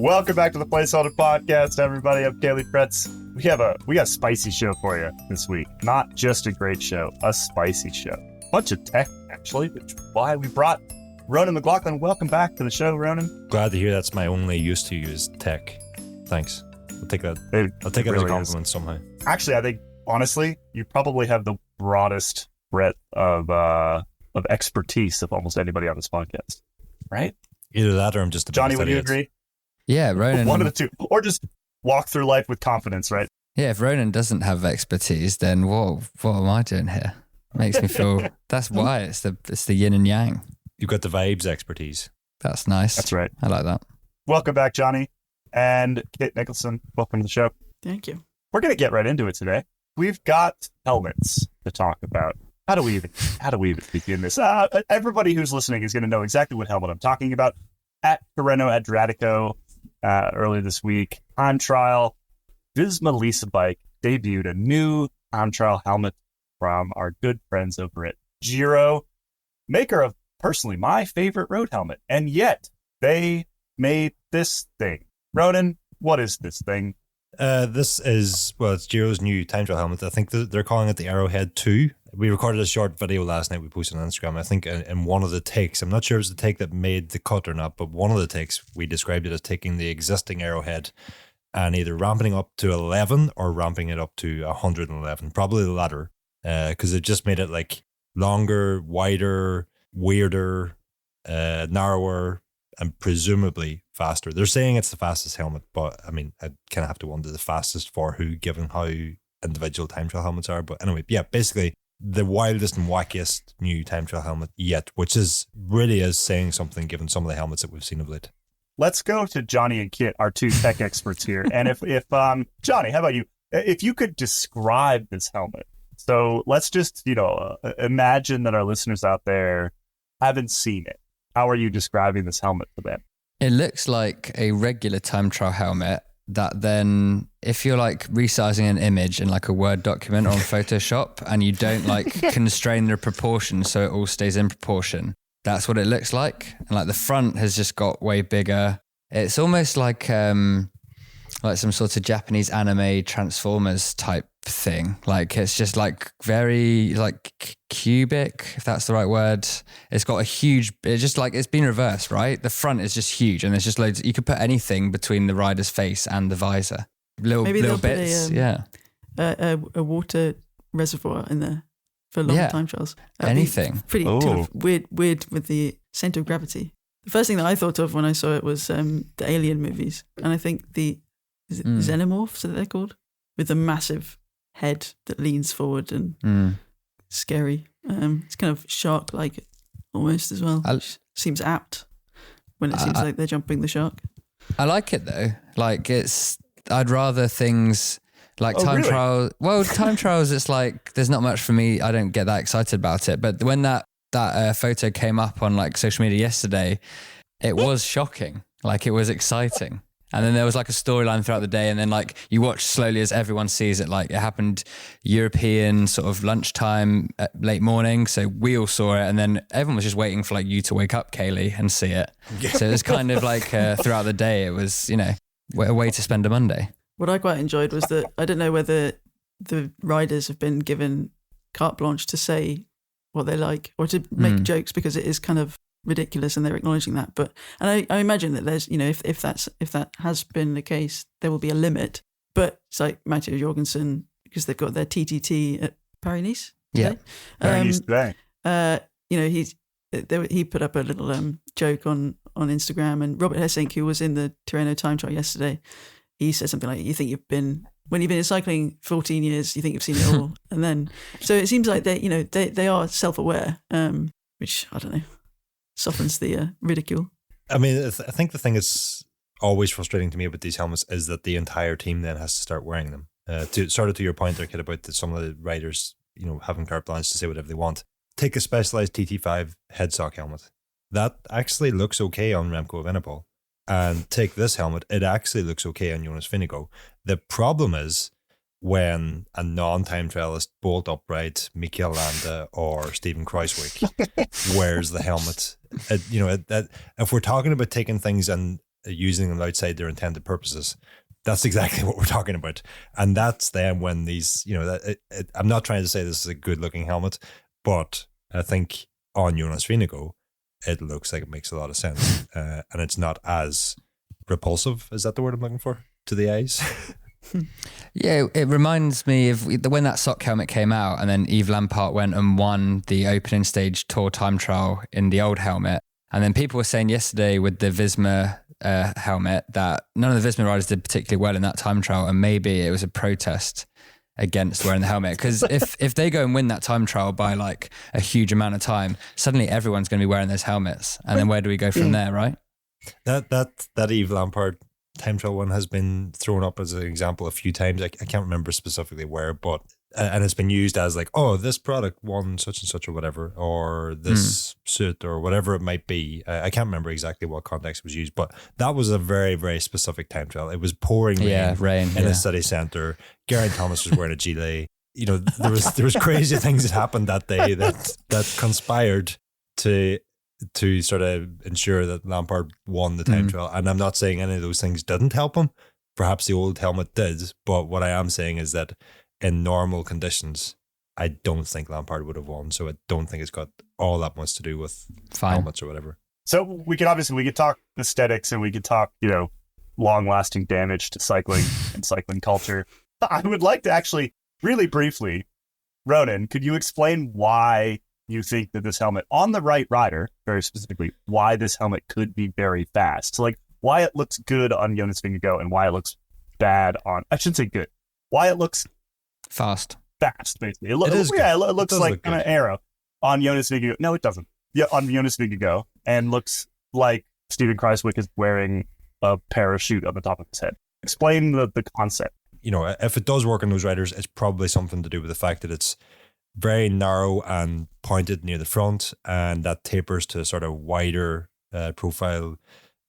Welcome back to the Placeholder Podcast, everybody. I'm Caley Fretz. We got a spicy show for you this week. Not just a great show, a spicy show. Bunch of tech, actually, which is why we brought Ronan Mc Laughlin. Welcome back to the show, Ronan. Glad to hear that's my only use to use tech. Thanks. I'll take that. I'll take it as a compliment somehow. Actually, I think, honestly, you probably have the broadest breadth of expertise of almost anybody on this podcast, right? Either that or I'm just a Johnny, would you agree? Yeah, Ronan. One of the two. Or just walk through life with confidence, right? Yeah, if Ronan doesn't have expertise, then what am I doing here? Makes me feel, that's why it's the yin and yang. You've got the vibes expertise. That's nice. That's right. I like that. Welcome back, Johnny. And Kit Nicholson, welcome to the show. Thank you. We're going to get right into it today. We've got helmets to talk about. How do we even begin this? Everybody who's listening is going to know exactly what helmet I'm talking about. At Tirreno Adriatico earlier this week, time trial, Visma Lisa Bike debuted a new time trial helmet from our good friends over at Giro, maker of personally my favorite road helmet, and yet they made this thing. Ronan, what is this thing? This is, it's Giro's new time trial helmet. I think they're calling it the Arrowhead 2. We recorded a short video last night we posted on Instagram. I think in one of the takes, I'm not sure if it was the take that made the cut or not, but one of the takes, we described it as taking the existing Arrowhead and either ramping up to 11 or ramping it up to 111. Probably the latter, because it just made it like longer, wider, weirder, narrower, and presumably faster. They're saying it's the fastest helmet, but I mean, I kind of have to wonder the fastest for who, given how individual time trial helmets are. But anyway, yeah, basically the wildest and wackiest new time trial helmet yet, which is really saying something given some of the helmets that we've seen of late. Let's go to Johnny and Kit, our two tech experts here. And if Johnny, how about you? If you could describe this helmet. So let's just, imagine that our listeners out there haven't seen it. How are you describing this helmet for them? It looks like a regular time trial helmet that then, if you're like resizing an image in like a Word document or on Photoshop and you don't like constrain the proportions so it all stays in proportion, that's what it looks like. And like the front has just got way bigger. It's almost like some sort of Japanese anime Transformers type thing. Like it's just like very like cubic, if that's the right word. It's got it's been reversed, right? The front is just huge and there's just loads. You could put anything between the rider's face and the visor. Little bits, a water reservoir in there for long time trials. Anything. Pretty kind of weird with the center of gravity. The first thing that I thought of when I saw it was the Alien movies, and I think is it xenomorphs that they're called, with the massive head that leans forward and scary. It's kind of shark-like almost as well, which seems apt when it seems like they're jumping the shark. I like it though. Like I'd rather things like time trials. Well, time trials, it's like there's not much for me. I don't get that excited about it. But when that photo came up on like social media yesterday, it was shocking. Like it was exciting. And then there was like a storyline throughout the day, and then like you watch slowly as everyone sees it. Like it happened European sort of lunchtime, late morning. So we all saw it, and then everyone was just waiting for like you to wake up, Caley, and see it. Yeah. So it was kind of like throughout the day, it was, a way to spend a Monday. What I quite enjoyed was that I don't know whether the riders have been given carte blanche to say what they like or to make jokes, because it is kind of ridiculous and they're acknowledging that. But I imagine that there's, if that has been the case, there will be a limit. But it's like Matteo Jorgensen, because they've got their TTT at Paris-Nice today. Paris-Nice today. He put up a little joke on Instagram, and Robert Hessink, who was in the Tirreno time trial yesterday, he said something like, when you've been in cycling 14 years, you think you've seen it all. And then, so it seems like they are self-aware, which, I don't know, softens the ridicule. I mean, I think the thing that's always frustrating to me about these helmets is that the entire team then has to start wearing them. To your point there, Kid, about some of the riders, having carte blanche to say whatever they want. Take a Specialized TT5 headstock helmet. That actually looks okay on Remco Evenepoel. And take this helmet, it actually looks okay on Jonas Vingegaard. The problem is when a non-time trialist, Bolt Upright, Mikel Landa, or Stephen Kruijswijk wears the helmet. If we're talking about taking things and using them outside their intended purposes. That's exactly what we're talking about. And that's then when these, I'm not trying to say this is a good looking helmet, but I think on Jonas Vingegaard, it looks like it makes a lot of sense. And it's not as repulsive. Is that the word I'm looking for? To the eyes? Yeah, it reminds me of when that sock helmet came out and then Yves Lampard went and won the opening stage Tour time trial in the old helmet. And then people were saying yesterday with the Visma helmet that none of the Visma riders did particularly well in that time trial, and maybe it was a protest against wearing the helmet. Because if they go and win that time trial by like a huge amount of time, suddenly everyone's going to be wearing those helmets. And then where do we go from there, right? That Yves Lampard time trial one has been thrown up as an example a few times. I can't remember specifically where, but and it's been used as like, oh, this product won such and such or whatever, or this suit or whatever it might be. I can't remember exactly what context it was used, but that was a very, very specific time trial. It was pouring rain in a city centre. Geraint Thomas was wearing a gilet. There was crazy things that happened that day that conspired to sort of ensure that Lampard won the time trial. And I'm not saying any of those things didn't help him. Perhaps the old helmet did, but what I am saying is that in normal conditions, I don't think Lampard would have won. So I don't think it's got all that much to do with helmets or whatever. So we could talk aesthetics and we could talk, long-lasting damage to cycling and cycling culture. I would like to actually, really briefly, Ronan, could you explain why you think that this helmet, on the right rider, very specifically, why this helmet could be very fast? So, like, why it looks good on Jonas Vingegaard and why it looks bad on, I shouldn't say good, why it looks fast, basically. It looks like kind of arrow on Jonas Vingegaard. No, it doesn't. Yeah, on Jonas Vingegaard, and looks like Steven Kruijswijk is wearing a parachute on the top of his head. Explain the concept. If it does work on those riders, it's probably something to do with the fact that it's very narrow and pointed near the front, and that tapers to a sort of wider profile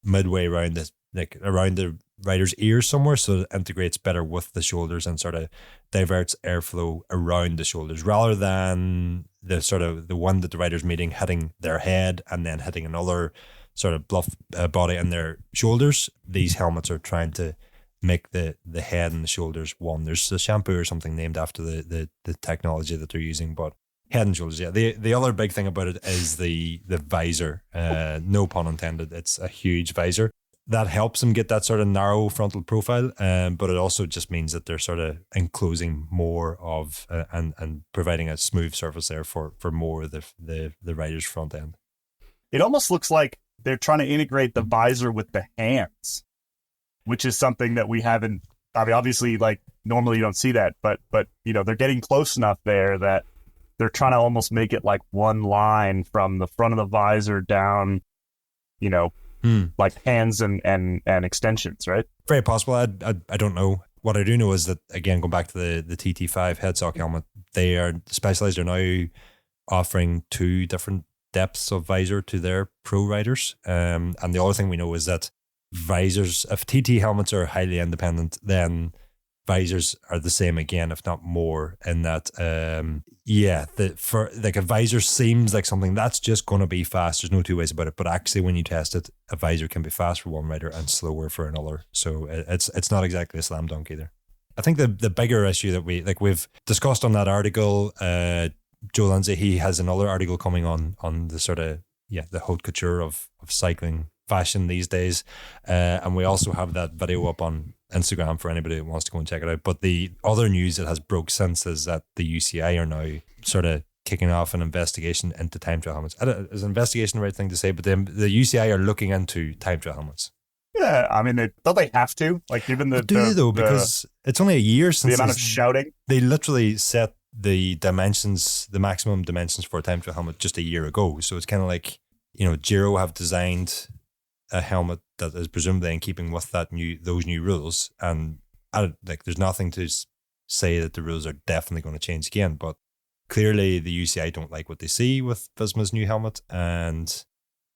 midway around the rider's ears somewhere, so it integrates better with the shoulders and sort of diverts airflow around the shoulders rather than the one that the rider's meeting hitting their head and then hitting another sort of bluff body in their shoulders. These helmets are trying to make the head and the shoulders one. There's a shampoo or something named after the technology that they're using, but head and shoulders, yeah. The other big thing about it is the visor. No pun intended. It's a huge visor. That helps them get that sort of narrow frontal profile, but it also just means that they're sort of enclosing more of and providing a smooth surface there for more of the rider's front end. It almost looks like they're trying to integrate the visor with the hands, which is something that we haven't. I mean, obviously, like normally you don't see that, but they're getting close enough there that they're trying to almost make it like one line from the front of the visor down, like hands and extensions, right? Very possible. I don't know. What I do know is that, again, going back to the TT5 headsock helmet, they are Specialized are now offering 2 different depths of visor to their pro riders. And the other thing we know is that visors, if TT helmets are highly independent, then visors are the same again, if not more, in that for like a visor seems like something that's just going to be fast. There's no two ways about it, but actually when you test it, a visor can be fast for one rider and slower for another, so it's not exactly a slam dunk either. I think the bigger issue that we've discussed on that article, Joe Lindsay, he has another article coming on the sort of the haute couture of cycling fashion these days, and we also have that video up on Instagram for anybody who wants to go and check it out. But the other news that has broke since is that the UCI are now sort of kicking off an investigation into time trial helmets. Is an investigation the right thing to say? But the UCI are looking into time trial helmets. Yeah, I mean, don't they have to? Like, given because it's only a year since the amount of shouting. They literally set the dimensions, the maximum dimensions for a time trial helmet just a year ago. So it's kind of like, Giro have designed a helmet that is presumably in keeping with those new rules, and there's nothing to say that the rules are definitely going to change again, but clearly the UCI don't like what they see with Visma's new helmet, and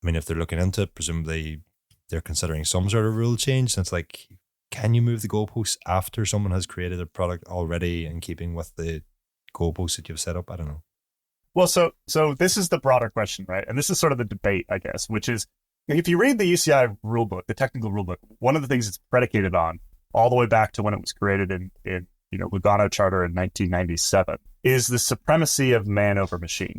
I mean, if they're looking into it, presumably they're considering some sort of rule change. And it's like, can you move the goalposts after someone has created a product already in keeping with the goalposts that you've set up? I don't know. Well, so this is the broader question, right? And this is sort of the debate, I guess, which is, if you read the UCI rulebook, the technical rulebook, one of the things it's predicated on, all the way back to when it was created in Lugano Charter in 1997, is the supremacy of man over machine,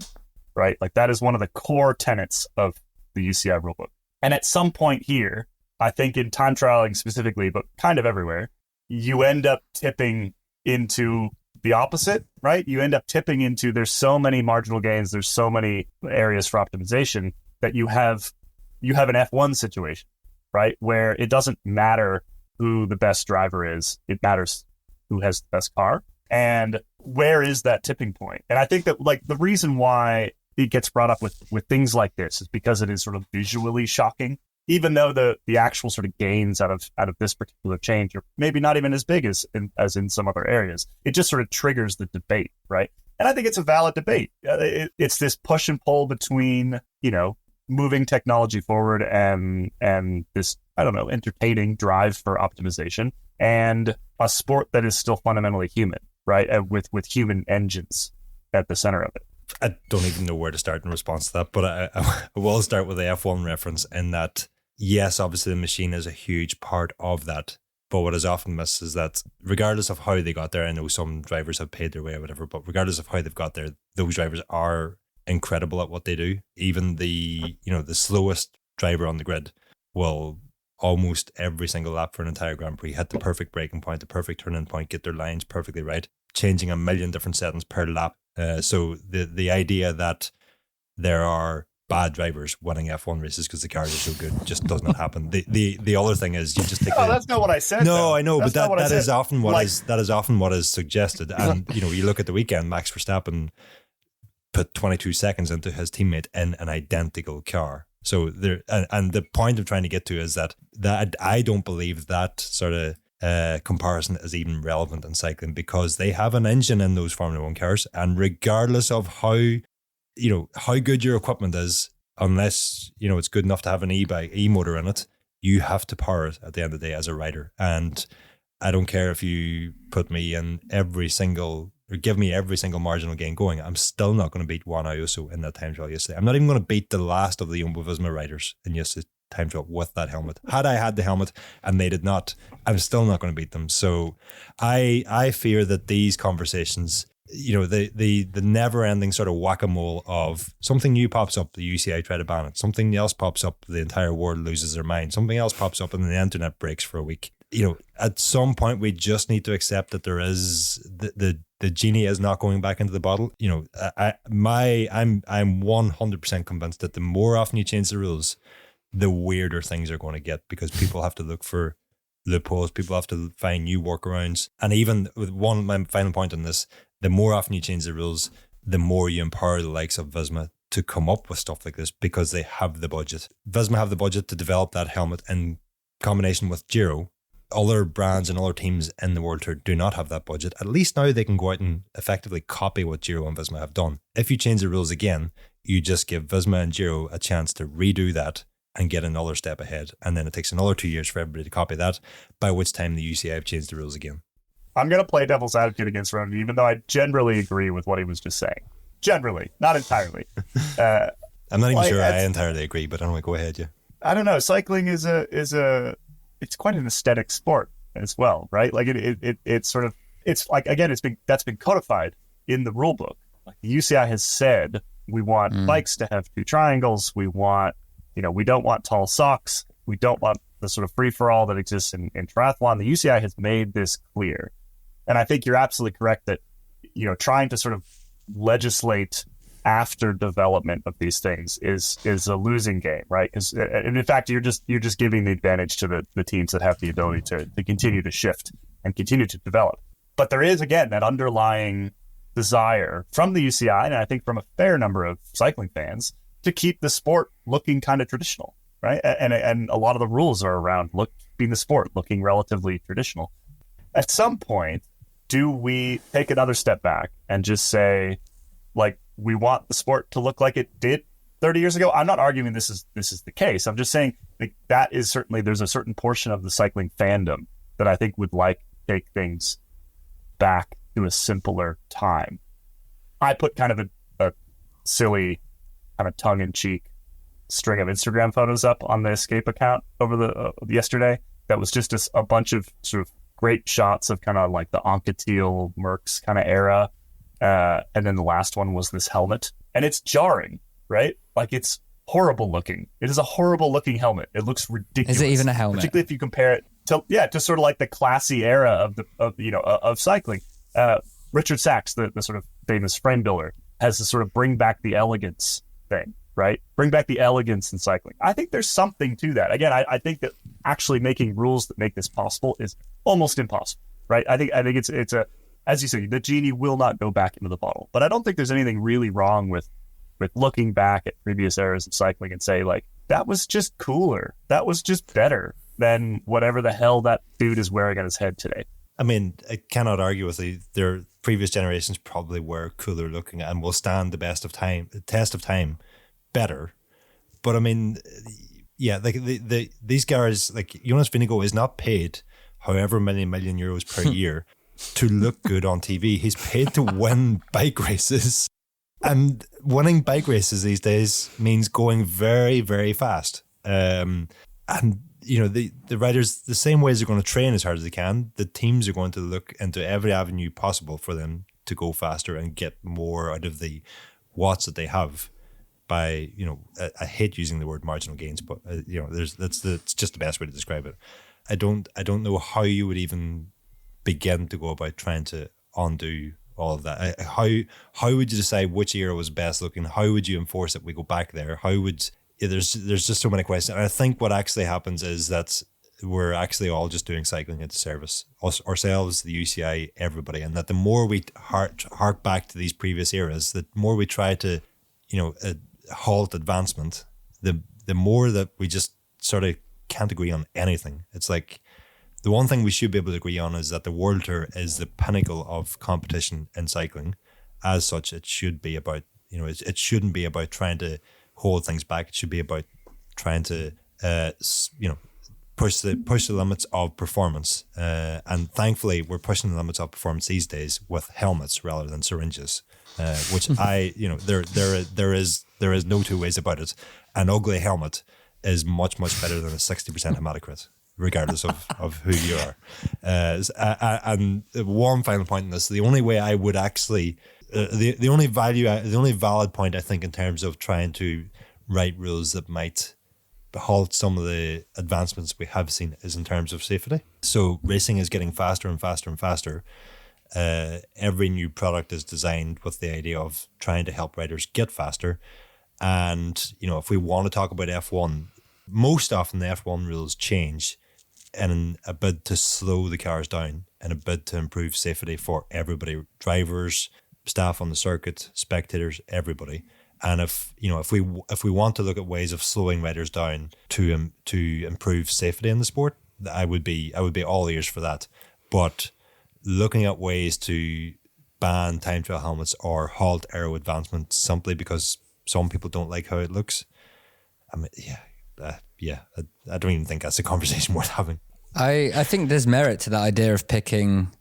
right? Like that is one of the core tenets of the UCI rulebook. And at some point here, I think in time trialing specifically, but kind of everywhere, you end up tipping into the opposite, right? You end up tipping into, there's so many marginal gains, there's so many areas for optimization that you have an F1 situation, right? Where it doesn't matter who the best driver is, it matters who has the best car. And where is that tipping point? And I think that like the reason why it gets brought up with things like this is because it is sort of visually shocking, even though the actual sort of gains out of this particular change are maybe not even as big as in some other areas. It just sort of triggers the debate, right? And I think it's a valid debate. It's this push and pull between, moving technology forward and this, I don't know, entertaining drive for optimization and a sport that is still fundamentally human, right? With human engines at the center of it. I don't even know where to start in response to that, but I will start with the F1 reference in that, yes, obviously the machine is a huge part of that. But what is often missed is that regardless of how they got there, I know some drivers have paid their way or whatever, but regardless of how they've got there, those drivers are incredible at what they do. Even the slowest driver on the grid will almost every single lap for an entire Grand Prix hit the perfect braking point, the perfect turning point, get their lines perfectly right, changing a million different settings per lap. So the idea that there are bad drivers winning F1 races because the cars are so good just does not happen. The other thing is you just take. Oh, that's not what I said. No, though. I know, that's but that is often what is suggested. And you look at the weekend, Max Verstappen put 22 seconds into his teammate in an identical car. So there, and the point I'm trying to get to is that I don't believe that sort of comparison is even relevant in cycling because they have an engine in those Formula One cars, and regardless of how good your equipment is, unless it's good enough to have an e motor in it, you have to power it at the end of the day as a rider. And I don't care if you put me in give me every single marginal gain going, I'm still not going to beat Juan Ayuso in that time trial yesterday. I'm not even going to beat the last of the Jumbo Visma riders in yesterday's time trial with that helmet. Had I had the helmet and they did not, I'm still not going to beat them. So I fear that these conversations, the never-ending sort of whack-a-mole of something new pops up, the UCI try to ban it, something else pops up, the entire world loses their mind, something else pops up and the internet breaks for a week. At some point we just need to accept that there is the genie is not going back into the bottle. I'm 100% convinced that the more often you change the rules, the weirder things are going to get because people have to look for loopholes, people have to find new workarounds. And even with my final point on this, the more often you change the rules, the more you empower the likes of Visma to come up with stuff like this because they have the budget. Visma have the budget to develop that helmet in combination with Giro. Other brands and other teams in the World Tour do not have that budget. At least now they can go out and effectively copy what Giro and Visma have done. If you change the rules again, you just give Visma and Giro a chance to redo that and get another step ahead. And then it takes another 2 years for everybody to copy that, by which time the UCI have changed the rules again. I'm going to play devil's advocate against Ronan, even though I generally agree with what he was just saying. Generally, not entirely. I'm not even sure I entirely agree, but anyway, go ahead, yeah. I don't know. Cycling is it's quite an aesthetic sport as well, right? Like it's sort of, it's like, again, that's been codified in the rule book. Like the UCI has said, we want bikes to have two triangles. We want, we don't want tall socks. We don't want the sort of free for all that exists in triathlon. The UCI has made this clear. And I think you're absolutely correct that, trying to sort of legislate after development of these things is a losing game, right? And in fact, you're just giving the advantage to the teams that have the ability to continue to shift and continue to develop. But there is, again, that underlying desire from the UCI, and I think from a fair number of cycling fans, to keep the sport looking kind of traditional, right? And a lot of the rules are around keeping the sport looking relatively traditional. At some point, do we take another step back and just say, like, we want the sport to look like it did 30 years ago? I'm not arguing this is the case. I'm just saying that is certainly, there's a certain portion of the cycling fandom that I think would like to take things back to a simpler time. I put kind of a silly, kind of tongue-in-cheek string of Instagram photos up on the Escape account over the yesterday. That was just a bunch of sort of great shots of kind of like the Anquetil Merckx kind of era. And then the last one was this helmet. And it's jarring, right? Like it's horrible looking. It is a horrible looking helmet. It looks ridiculous. Is it even a helmet? Particularly if you compare it to sort of like the classy era of cycling. Richard Sachs, the sort of famous frame builder, has to sort of bring back the elegance thing, right? Bring back the elegance in cycling. I think there's something to that. Again, I think that actually making rules that make this possible is almost impossible, right? I think it's a, as you say, the genie will not go back into the bottle. But I don't think there's anything really wrong with looking back at previous eras of cycling and say, like, that was just cooler. That was just better than whatever the hell that dude is wearing on his head today. I mean, I cannot argue with you. Their previous generations probably were cooler looking and will stand the test of time better. But I mean, yeah, like these guys, like Jonas Vingegaard is not paid however many million euros per year to look good on TV. He's paid to win bike races. And winning bike races these days means going very, very fast. And you know, the riders, the same ways they're going to train as hard as they can, the teams are going to look into every avenue possible for them to go faster and get more out of the watts that they have by, you know, I hate using the word marginal gains, but you know, it's just the best way to describe it. I don't know how you would even begin to go about trying to undo all of that. How would you decide which era was best looking? How would you enforce it? We go back there. There's just so many questions. And I think what actually happens is that we're actually all just doing cycling into service, ourselves, the UCI, everybody. And that the more we hark back to these previous eras, the more we try to, you know, halt advancement, the more that we just sort of can't agree on anything. It's like the one thing we should be able to agree on is that the World Tour is the pinnacle of competition in cycling. As such, it should be about, you know, it shouldn't be about trying to hold things back. It should be about trying to, you know, push the limits of performance. And thankfully, we're pushing the limits of performance these days with helmets rather than syringes, which there is no two ways about it. An ugly helmet is much, much better than a 60% hematocrit, regardless of who you are. And one final point in this, the only way I would actually, the only valid point I think in terms of trying to write rules that might halt some of the advancements we have seen is in terms of safety. So racing is getting faster and faster and faster. Every new product is designed with the idea of trying to help riders get faster. And, you know, if we want to talk about F1, most often the F1 rules change in a bid to slow the cars down, in a bid to improve safety for everybody, drivers, staff on the circuit, spectators, everybody. And if we want to look at ways of slowing riders down to improve safety in the sport, I would be all ears for that. But looking at ways to ban time trial helmets or halt aero advancement simply because some people don't like how it looks, I mean, I don't even think that's a conversation worth having. I think there's merit to that idea of picking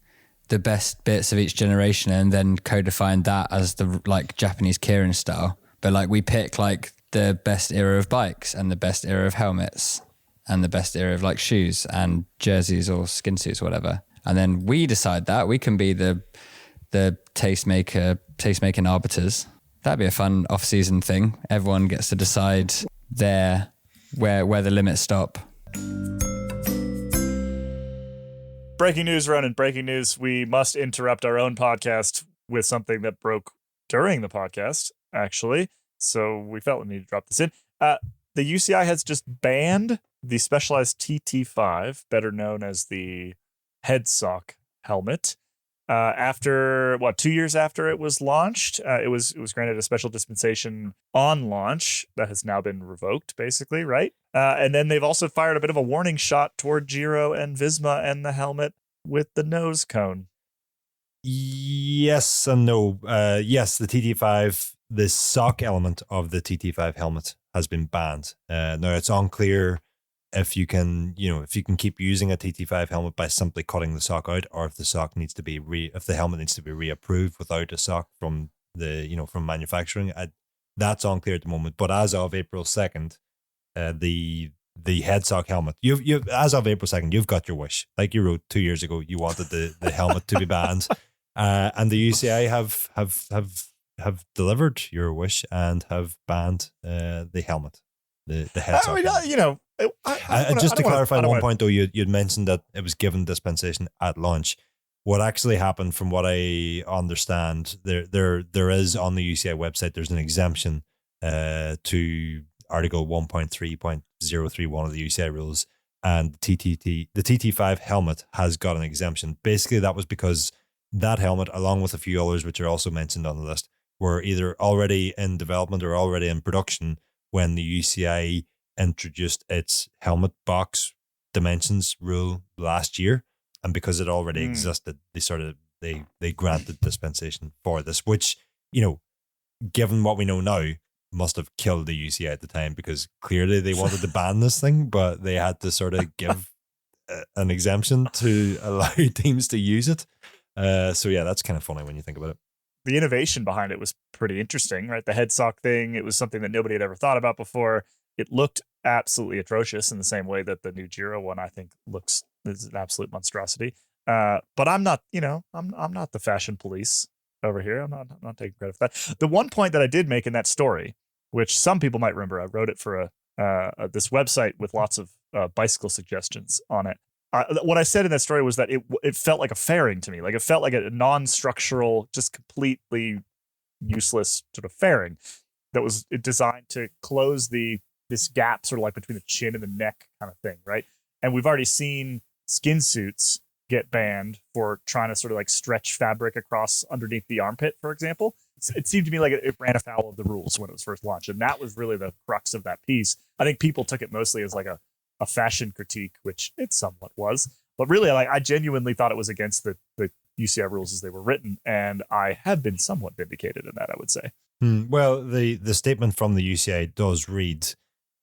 the best bits of each generation and then codifying that as the like Japanese Keirin style. But like we pick like the best era of bikes and the best era of helmets and the best era of like shoes and jerseys or skin suits or whatever. And then we decide that we can be the taste-making arbiters. That'd be a fun off-season thing. Everyone gets to decide where the limits stop. Breaking news, Ronan, breaking news. We must interrupt our own podcast with something that broke during the podcast, actually. So we felt we needed to drop this in. The UCI has just banned the Specialized TT5, better known as the head sock helmet. After 2 years after it was launched, it was granted a special dispensation on launch that has now been revoked, basically, right? And then they've also fired a bit of a warning shot toward Giro and Visma and the helmet with the nose cone. Yes and no. Yes, the TT5, the sock element of the TT5 helmet has been banned. Now it's unclear if you can keep using a TT5 helmet by simply cutting the sock out, or if the sock needs to be if the helmet needs to be reapproved without a sock from from manufacturing. That's unclear at the moment. But as of April 2nd, the headsock helmet. You've as of April 2nd, you've got your wish. Like you wrote 2 years ago, you wanted the helmet to be banned, and the UCI have delivered your wish and have banned the helmet, the headsock. I mean, helmet. you know, Just to clarify one point though, you'd mentioned that it was given dispensation at launch. What actually happened, from what I understand, there is on the UCI website, there's an exemption to Article 1.3.031 of the UCI rules, and the TT5 helmet has got an exemption. Basically, that was because that helmet, along with a few others which are also mentioned on the list, were either already in development or already in production when the UCI introduced its helmet box dimensions rule last year. And because it already existed, they granted dispensation for this, which, you know, given what we know now, must have killed the UCI at the time, because clearly they wanted to ban this thing, but they had to sort of give an exemption to allow teams to use it. So yeah, that's kind of funny when you think about it. The innovation behind it was pretty interesting, right? The headsock thing, it was something that nobody had ever thought about before. It looked absolutely atrocious in the same way that the new Giro one, I think, is an absolute monstrosity. But I'm not, I'm not the fashion police over here. I'm not taking credit for that. The one point that I did make in that story, which some people might remember, I wrote it for this website with lots of bicycle suggestions on it. What I said in that story was that it felt like a fairing to me. Like, it felt like a non-structural, just completely useless sort of fairing that was designed to close this gap sort of like between the chin and the neck kind of thing, right? And we've already seen skin suits get banned for trying to sort of like stretch fabric across underneath the armpit, for example. It seemed to me like it ran afoul of the rules when it was first launched. And that was really the crux of that piece. I think people took it mostly as like a fashion critique, which it somewhat was. But really, I genuinely thought it was against the UCI rules as they were written. And I have been somewhat vindicated in that, I would say. Well, the statement from the UCI does read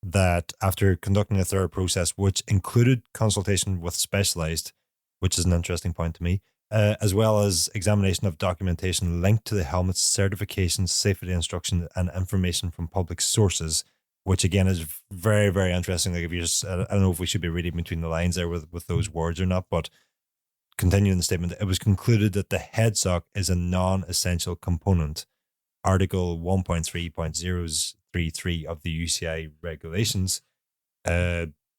that after conducting a thorough process, which included consultation with Specialized, which is an interesting point to me, as well as examination of documentation linked to the helmet's certification, safety instruction, and information from public sources, which again is very, very interesting. Like, if you just, I don't know if we should be reading between the lines there with those words or not, but continuing the statement, it was concluded that the headsock is a non-essential component. Article 1.3.033 of the UCI regulations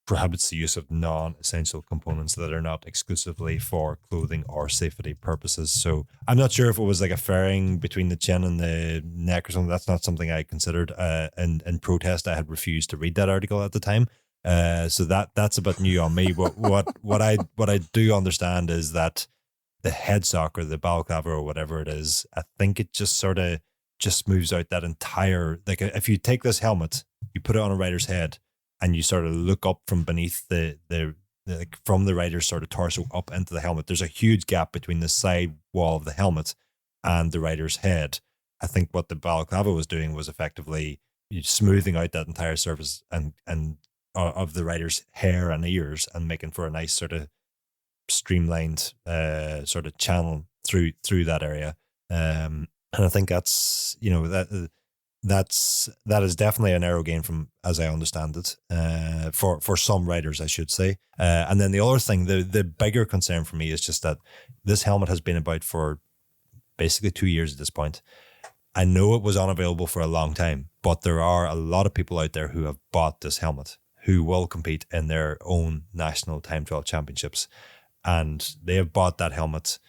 prohibits the use of non-essential components that are not exclusively for clothing or safety purposes. So I'm not sure if it was like a fairing between the chin and the neck or something. That's not something I considered. In protest, I had refused to read that article at the time. So that's a bit new on me. But what I do understand is that the headsock or the balaclava or whatever it is, I think it just sort of just moves out that entire, like, if you take this helmet, you put it on a rider's head, and you sort of look up from beneath like from the rider's sort of torso up into the helmet, there's a huge gap between the side wall of the helmet and the rider's head. I think what the balaclava was doing was effectively smoothing out that entire surface and of the rider's hair and ears, and making for a nice sort of streamlined sort of channel through that area. And I think that's, that is definitely a narrow gain from, as I understand it, for some riders, I should say. And then the other thing, the bigger concern for me is just that this helmet has been about for basically 2 years at this point. I know it was unavailable for a long time, but there are a lot of people out there who have bought this helmet, who will compete in their own national time trial championships. And they have bought that helmet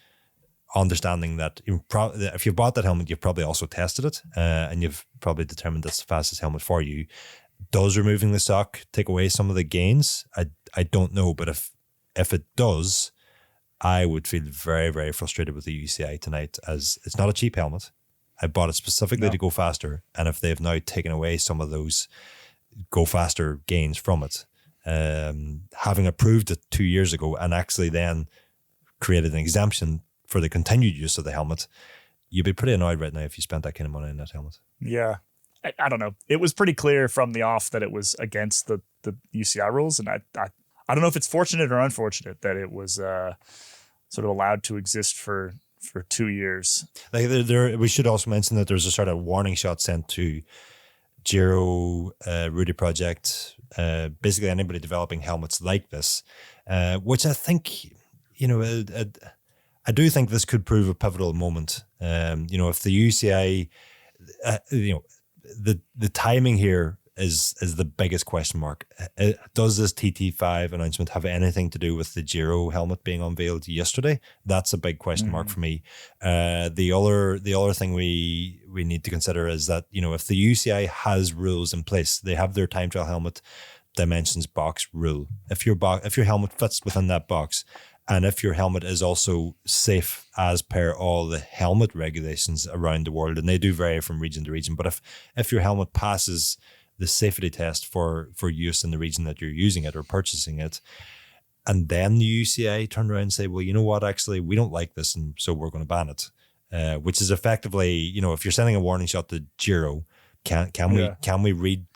understanding that if you've bought that helmet, you've probably also tested it, and you've probably determined that's the fastest helmet for you. Does removing the sock take away some of the gains? I don't know, but if it does, I would feel very, very frustrated with the UCI tonight, as it's not a cheap helmet. I bought it specifically to go faster, and if they've now taken away some of those go faster gains from it, having approved it 2 years ago and actually then created an exemption for the continued use of the helmet, you'd be pretty annoyed right now if you spent that kind of money on that helmet. Yeah. I don't know. It was pretty clear from the off that it was against the UCI rules. And I don't know if it's fortunate or unfortunate that it was sort of allowed to exist for 2 years. Like we should also mention that there's a sort of warning shot sent to Giro, Rudy Project, basically anybody developing helmets like this, which I think, I do think this could prove a pivotal moment. If the UCI, the timing here is the biggest question mark. Does this TT5 announcement have anything to do with the Giro helmet being unveiled yesterday? That's a big question mark for me. The other thing we need to consider is that, if the UCI has rules in place, they have their time trial helmet dimensions box rule. If your helmet fits within that box, and if your helmet is also safe as per all the helmet regulations around the world, and they do vary from region to region, but if your helmet passes the safety test for use in the region that you're using it or purchasing it, and then the UCI turn around and say, well, you know what, actually, we don't like this, and so we're going to ban it, which is effectively, if you're sending a warning shot to Giro, can we read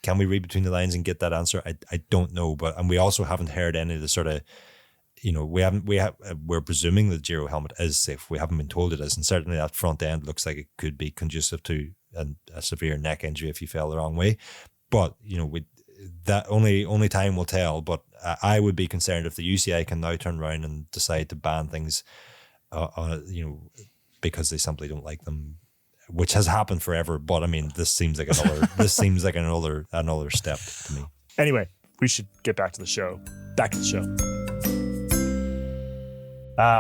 between the lines and get that answer? I don't know, and we also haven't heard any of the sort of, we're presuming the Giro helmet is safe. We haven't been told it is, and certainly that front end looks like it could be conducive to a severe neck injury if you fell the wrong way. But that only time will tell. But I would be concerned if the UCI can now turn around and decide to ban things, because they simply don't like them, which has happened forever. But I mean, this seems like another step to me. Anyway, we should get back to the show. Back to the show.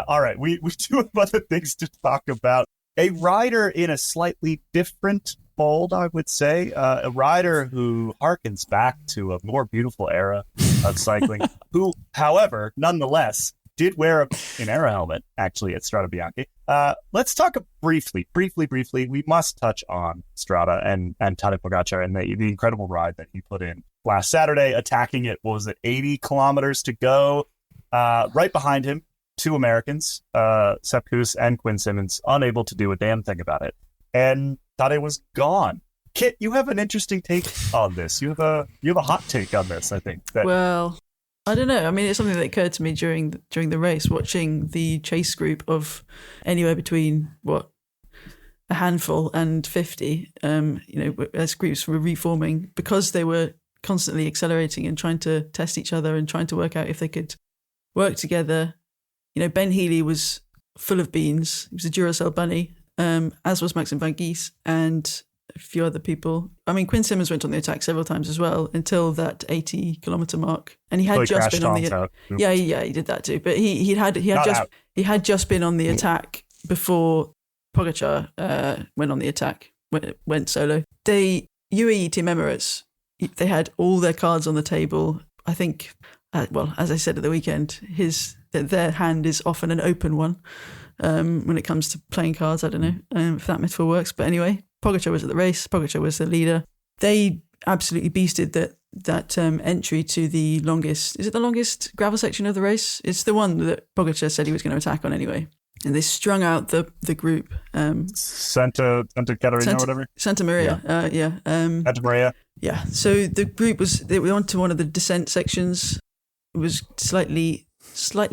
All right, we do have other things to talk about. A rider in a slightly different fold, I would say. A rider who harkens back to a more beautiful era of cycling, who, however, nonetheless, did wear an aero helmet, actually, at Strade Bianche. Let's talk briefly. We must touch on Strade and Tadej Pogačar and the incredible ride that he put in last Saturday, attacking it, 80 kilometers to go? Right behind him, two Americans, Sepp Kuss and Quinn Simmons, unable to do a damn thing about it. And Tadej was gone. Kit, you have an interesting take on this. You have a hot take on this, I think. Well, I don't know. I mean, it's something that occurred to me during the race, watching the chase group of anywhere between, a handful and 50, as groups were reforming, because they were constantly accelerating and trying to test each other and trying to work out if they could work together. Ben Healy was full of beans. He was a Duracell bunny, as was Maxim van Gies and a few other people. I mean, Quinn Simmons went on the attack several times as well until that 80-kilometer mark, and he had just been on the. Yeah, he did that too. But he had just been on the attack before Pogačar went on the attack. Went solo. UAE Team Emirates, they had all their cards on the table. I think, as I said at the weekend, their hand is often an open one when it comes to playing cards. I don't know if that metaphor works. But anyway, Pogačar was at the race. Pogačar was the leader. They absolutely beasted that entry to the longest... Is it the longest gravel section of the race? It's the one that Pogačar said he was going to attack on anyway. And they strung out the group. Santa Catarina or whatever? Santa Maria, yeah. Santa Maria. Yeah, so the group they went on to one of the descent sections. It was slightly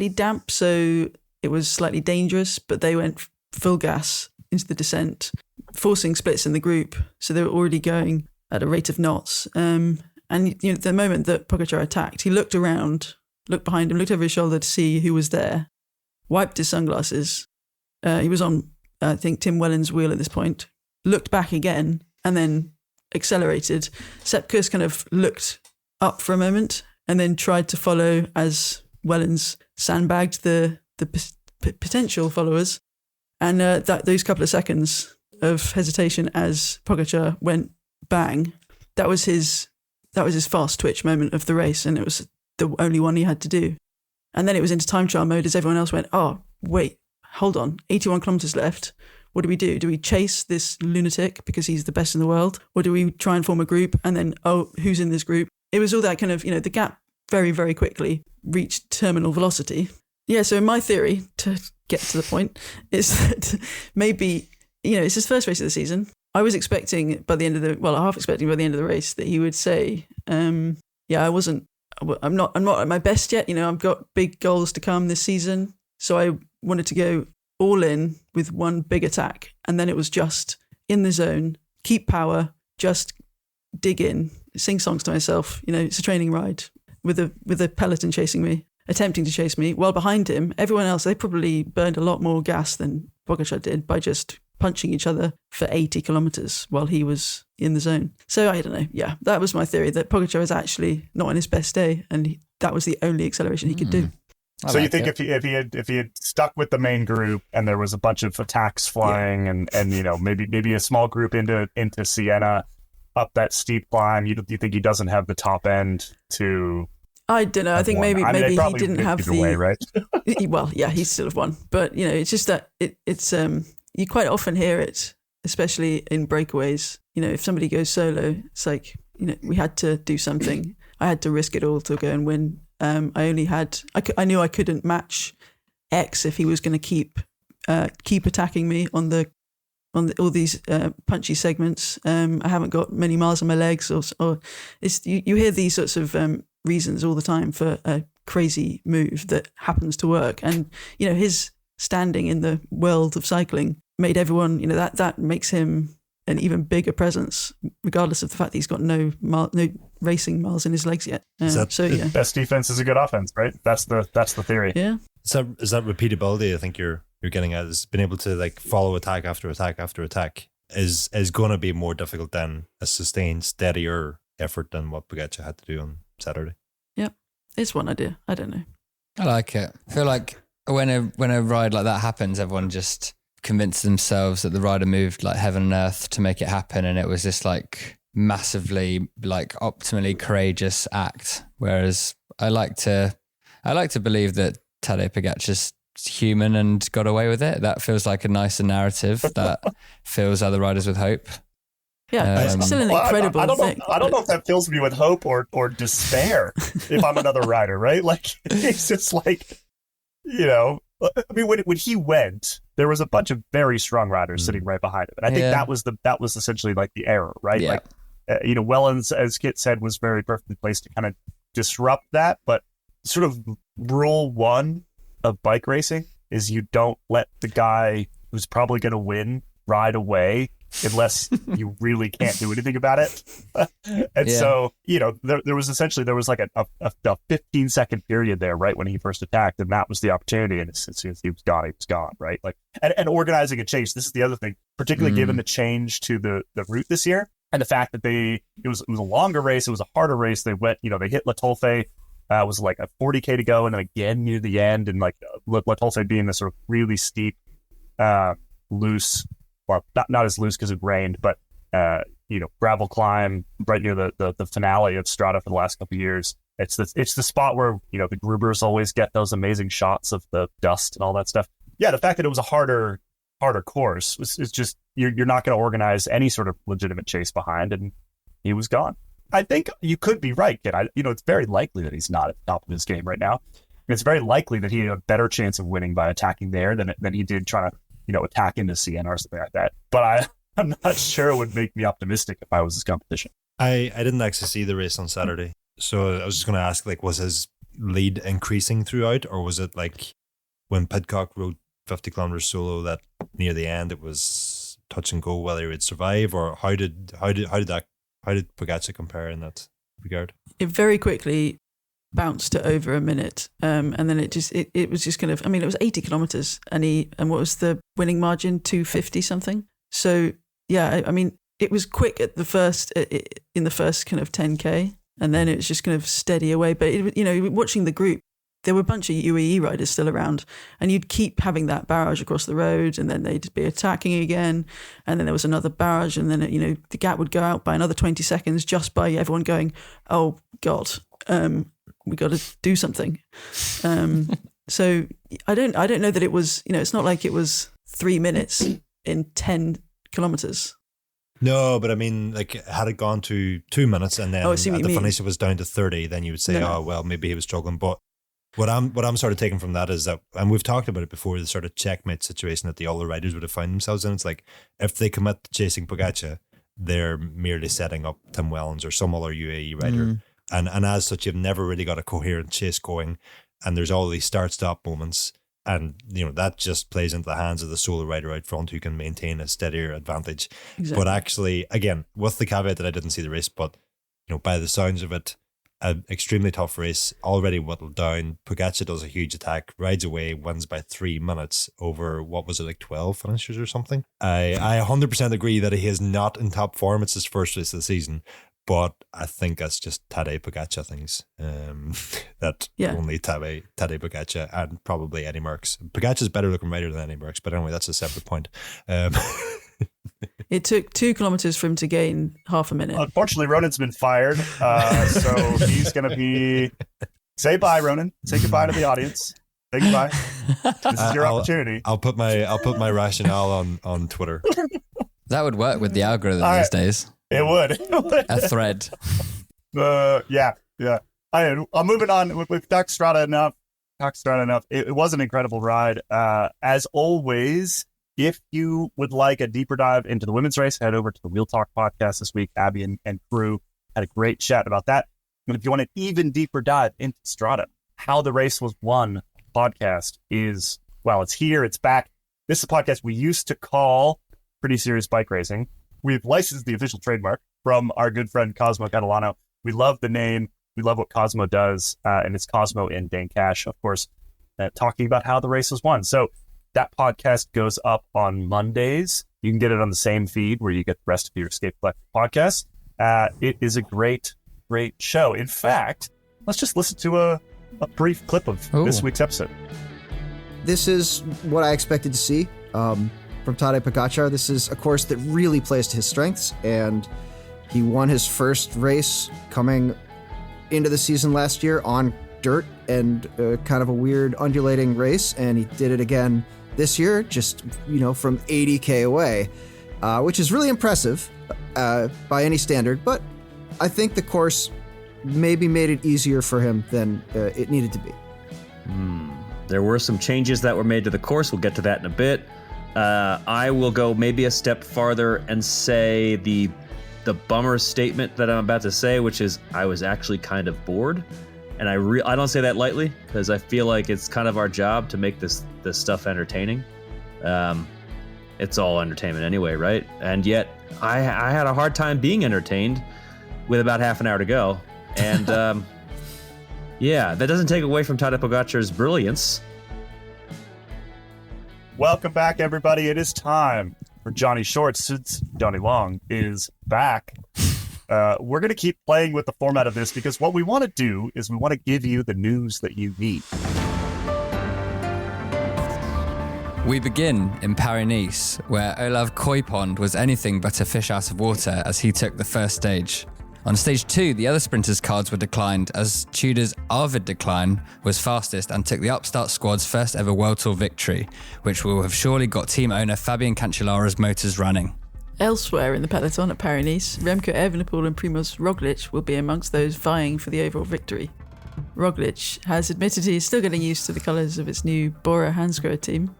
damp, so it was slightly dangerous, but they went full gas into the descent, forcing splits in the group. So they were already going at a rate of knots. And the moment that Pogačar attacked, he looked around, looked behind him, looked over his shoulder to see who was there, wiped his sunglasses. He was on, I think, Tim Wellens' wheel at this point, looked back again, and then accelerated. Sepp Kuss kind of looked up for a moment and then tried to follow as Wellens sandbagged the potential followers. And those couple of seconds of hesitation as Pogačar went bang, that was his fast twitch moment of the race, and it was the only one he had to do. And then it was into time trial mode as everyone else went, oh, wait, hold on, 81 kilometers left. What do we do? Do we chase this lunatic because he's the best in the world? Or do we try and form a group and then, who's in this group? It was all that kind of, the gap very, very quickly reached terminal velocity. Yeah, so my theory, to get to the point, is that maybe, it's his first race of the season. I was expecting half expecting by the end of the race that he would say, I'm not at my best yet. I've got big goals to come this season. So I wanted to go all in with one big attack. And then it was just in the zone, keep power, just dig in, sing songs to myself. It's a training ride with a peloton chasing me, attempting to chase me. While behind him, everyone else, they probably burned a lot more gas than Pogačar did by just punching each other for 80 kilometers while he was in the zone. So I don't know. Yeah, that was my theory, that Pogačar was actually not on his best day, and that was the only acceleration he could do. So you think if he had stuck with the main group and there was a bunch of attacks flying and maybe a small group into Siena up that steep climb, you think he doesn't have the top end to? I don't know. I think maybe he didn't have the way, right? Well, yeah, he still have won, but it's just that it's you quite often hear it, especially in breakaways. If somebody goes solo, it's like we had to do something. I had to risk it all to go and win. I knew I couldn't match X if he was going to keep attacking me on all these punchy segments. I haven't got many miles on my legs, or you hear these sorts of reasons all the time for a crazy move that happens to work. And his standing in the world of cycling made everyone that makes him an even bigger presence, regardless of the fact that he's got no racing miles in his legs yet. Best defense is a good offense, right? That's the theory. Yeah. Is that repeatability? I think you're getting at, is being able to follow attack after attack after attack is going to be more difficult than a sustained, steadier effort than what Pogačar had to do on Saturday. Yep, it's one idea. I don't know. I like it. I feel like when a ride like that happens, everyone just convinced themselves that the rider moved like heaven and earth to make it happen, and it was this massively optimally courageous act. Whereas I like to believe that Tadej Pogačar's human and got away with it. That feels like a nicer narrative that fills other riders with hope. Yeah, it's still an incredible thing. I don't know if that fills me with hope or despair if I'm another rider, right? It's just when he went, there was a bunch of very strong riders sitting right behind him, and I think that was essentially the error, right? Yeah. Wellens, as Kit said, was very perfectly placed to kind of disrupt that, but sort of rule one of bike racing is you don't let the guy who's probably going to win ride away unless you really can't do anything about it. And so, there was a 15-second period there right when he first attacked, and that was the opportunity, and as soon as he was gone, right? And organizing a chase, this is the other thing, particularly given the change to the route this year, and the fact that it was a longer race, it was a harder race. They went, they hit La Tolfe, was a 40K to go, and then again near the end, and La Tolfe being this sort of really steep, loose, well, not as loose because it rained, but gravel climb right near the finale of Strada for the last couple of years. It's the spot where the Grubers always get those amazing shots of the dust and all that stuff. Yeah, the fact that it was a harder course is just you're not going to organize any sort of legitimate chase behind, and he was gone. I think you could be right, Kit. It's very likely that he's not at the top of his game right now. It's very likely that he had a better chance of winning by attacking there than he did trying to attack into Siena or something like that. But I'm not sure it would make me optimistic if I was his competition. I didn't actually see the race on Saturday, so I was just going to ask, was his lead increasing throughout, or was it when Pidcock rode 50 kilometers solo that near the end it was touch and go whether he would survive, or how did Pogačar compare in that regard? It very quickly bounced to over a minute, and then it was just kind of, it was 80 kilometers, and what was the winning margin? 250 something. So yeah, it was quick at the first in the first kind of 10K, and then it was just kind of steady away. But watching the group, there were a bunch of UAE riders still around, and you'd keep having that barrage across the road, and then they'd be attacking again, and then there was another barrage, and then the gap would go out by another 20 seconds just by everyone going, oh God, we got to do something. So I don't know that it was, it's not like it was 3 minutes in 10 kilometers. No, but had it gone to 2 minutes and then at the finish it was down to 30, then you would say, oh, well, maybe he was struggling. But what I'm sort of taking from that is that, and we've talked about it before, the sort of checkmate situation that the other riders would have found themselves in. It's if they commit to chasing Pogačar, they're merely setting up Tim Wellens or some other UAE rider. And as such, you've never really got a coherent chase going, and there's all these start-stop moments, and that just plays into the hands of the solo rider out front who can maintain a steadier advantage. Exactly. But actually, again, with the caveat that I didn't see the race, but by the sounds of it, an extremely tough race, already whittled down. Pogačar does a huge attack, rides away, wins by 3 minutes over, what was it, like 12 finishers or something? I 100% agree that he is not in top form. It's his first race of the season, but I think that's just Tadej Pogačar things. Only Tadej Pogačar and probably Eddie Merckx. Pogačar's better looking rider than Eddie Merckx, but anyway, that's a separate point. It took 2 kilometers for him to gain half a minute. Unfortunately, Ronan's been fired, so he's going to be... Say bye, Ronan. Say goodbye to the audience. Say goodbye. This is your opportunity. I'll put my rationale on Twitter. That would work with the algorithm these days. It would. A thread. Yeah. I'm moving on. We've talked Strada enough. It was an incredible ride. As always, if you would like a deeper dive into the women's race, head over to the Wheel Talk podcast this week. Abby and crew had a great chat about that. And if you want an even deeper dive into Strada, how the race was won podcast is, well, it's here, it's back. This is a podcast we used to call Pretty Serious Bike Racing. We've licensed the official trademark from our good friend Cosmo Catalano. We love the name. We love what Cosmo does. And it's Cosmo and Dane Cash, of course, talking about how the race was won. So that podcast goes up on Mondays. You can get it on the same feed where you get the rest of your Escape Collective podcasts. It is a great show. In fact, let's just listen to a brief clip of this week's episode. This is what I expected to see from Tadej Pogačar. This is a course that really plays to his strengths, and he won his first race coming into the season last year on dirt and kind of a weird undulating race, and he did it again this year, just, from 80K away, which is really impressive by any standard, but I think the course maybe made it easier for him than it needed to be. There were some changes that were made to the course. We'll get to that in a bit. I will go maybe a step farther and say the bummer statement that I'm about to say, which is I was actually kind of bored. And I don't say that lightly, because I feel like it's kind of our job to make this stuff entertaining. It's all entertainment anyway, right? And yet I had a hard time being entertained with about half an hour to go. And that doesn't take away from Tadej Pogačar's brilliance. Welcome back, everybody. It is time for Johnny Shorts, since Jonny Long is back. We're going to keep playing with the format of this because what we want to do is we want to give you the news that you need. We begin in Paris-Nice, where Olav Koipond was anything but a fish out of water as he took the first stage. On stage 2, the other sprinters' cards were declined as Tudor's Arvid Decline was fastest and took the upstart squad's first ever World Tour victory, which will have surely got team owner Fabian Cancellara's motors running. Elsewhere in the peloton at Paris-Nice, Remco Evenepoel and Primož Roglic will be amongst those vying for the overall victory. Roglic has admitted he is still getting used to the colours of its new Bora Hansgrohe team,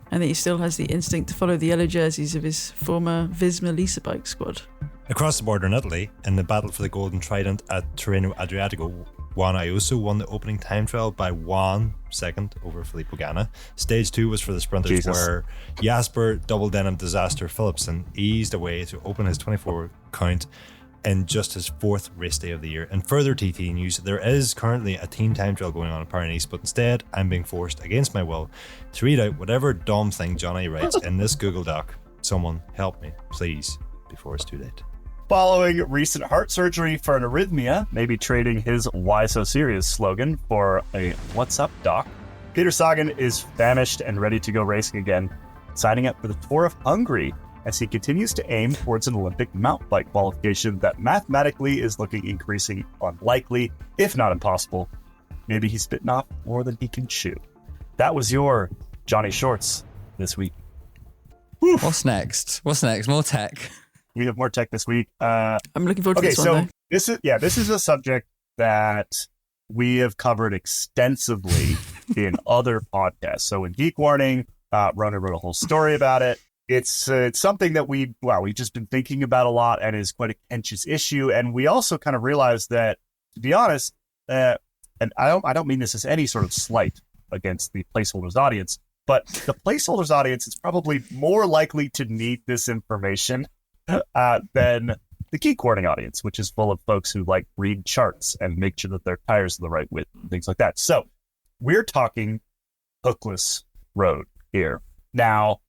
and that he still has the instinct to follow the yellow jerseys of his former Visma Lease bike squad. Across the border in Italy, in the battle for the Golden Trident at Tirreno Adriatico, Juan Ayuso won the opening time trial by 1 second over Filippo Ganna. Stage 2 was for the sprinters, where Jasper Double Denim Disaster Philipsen eased away to open his 24 count in just his 4th race day of the year. In further TT news, there is currently a team time trial going on in Paris-Nice, but instead I'm being forced against my will to read out whatever dumb thing Johnny writes in this Google Doc. Someone help me, please, before it's too late. Following recent heart surgery for an arrhythmia, maybe trading his "Why So Serious" slogan for a "What's Up, Doc?" Peter Sagan is famished and ready to go racing again, signing up for the Tour of Hungary as he continues to aim towards an Olympic mountain bike qualification that mathematically is looking increasingly unlikely, if not impossible. Maybe he's bitten off more than he can chew. That was your Johnny Shorts this week. Whew. What's next? More tech. We have more tech this week. I'm looking forward to this one, though. This is a subject that we have covered extensively in other podcasts. So in Geek Warning, Ronan wrote a whole story about it. It's something that we've just been thinking about a lot and is quite a contentious issue. And we also kind of realized that, to be honest, and I don't mean this as any sort of slight against the Placeholders audience, but the Placeholders audience is probably more likely to need this information than the geek warning audience, which is full of folks who like read charts and make sure that their tires are the right width and things like that. So we're talking hookless road here. Now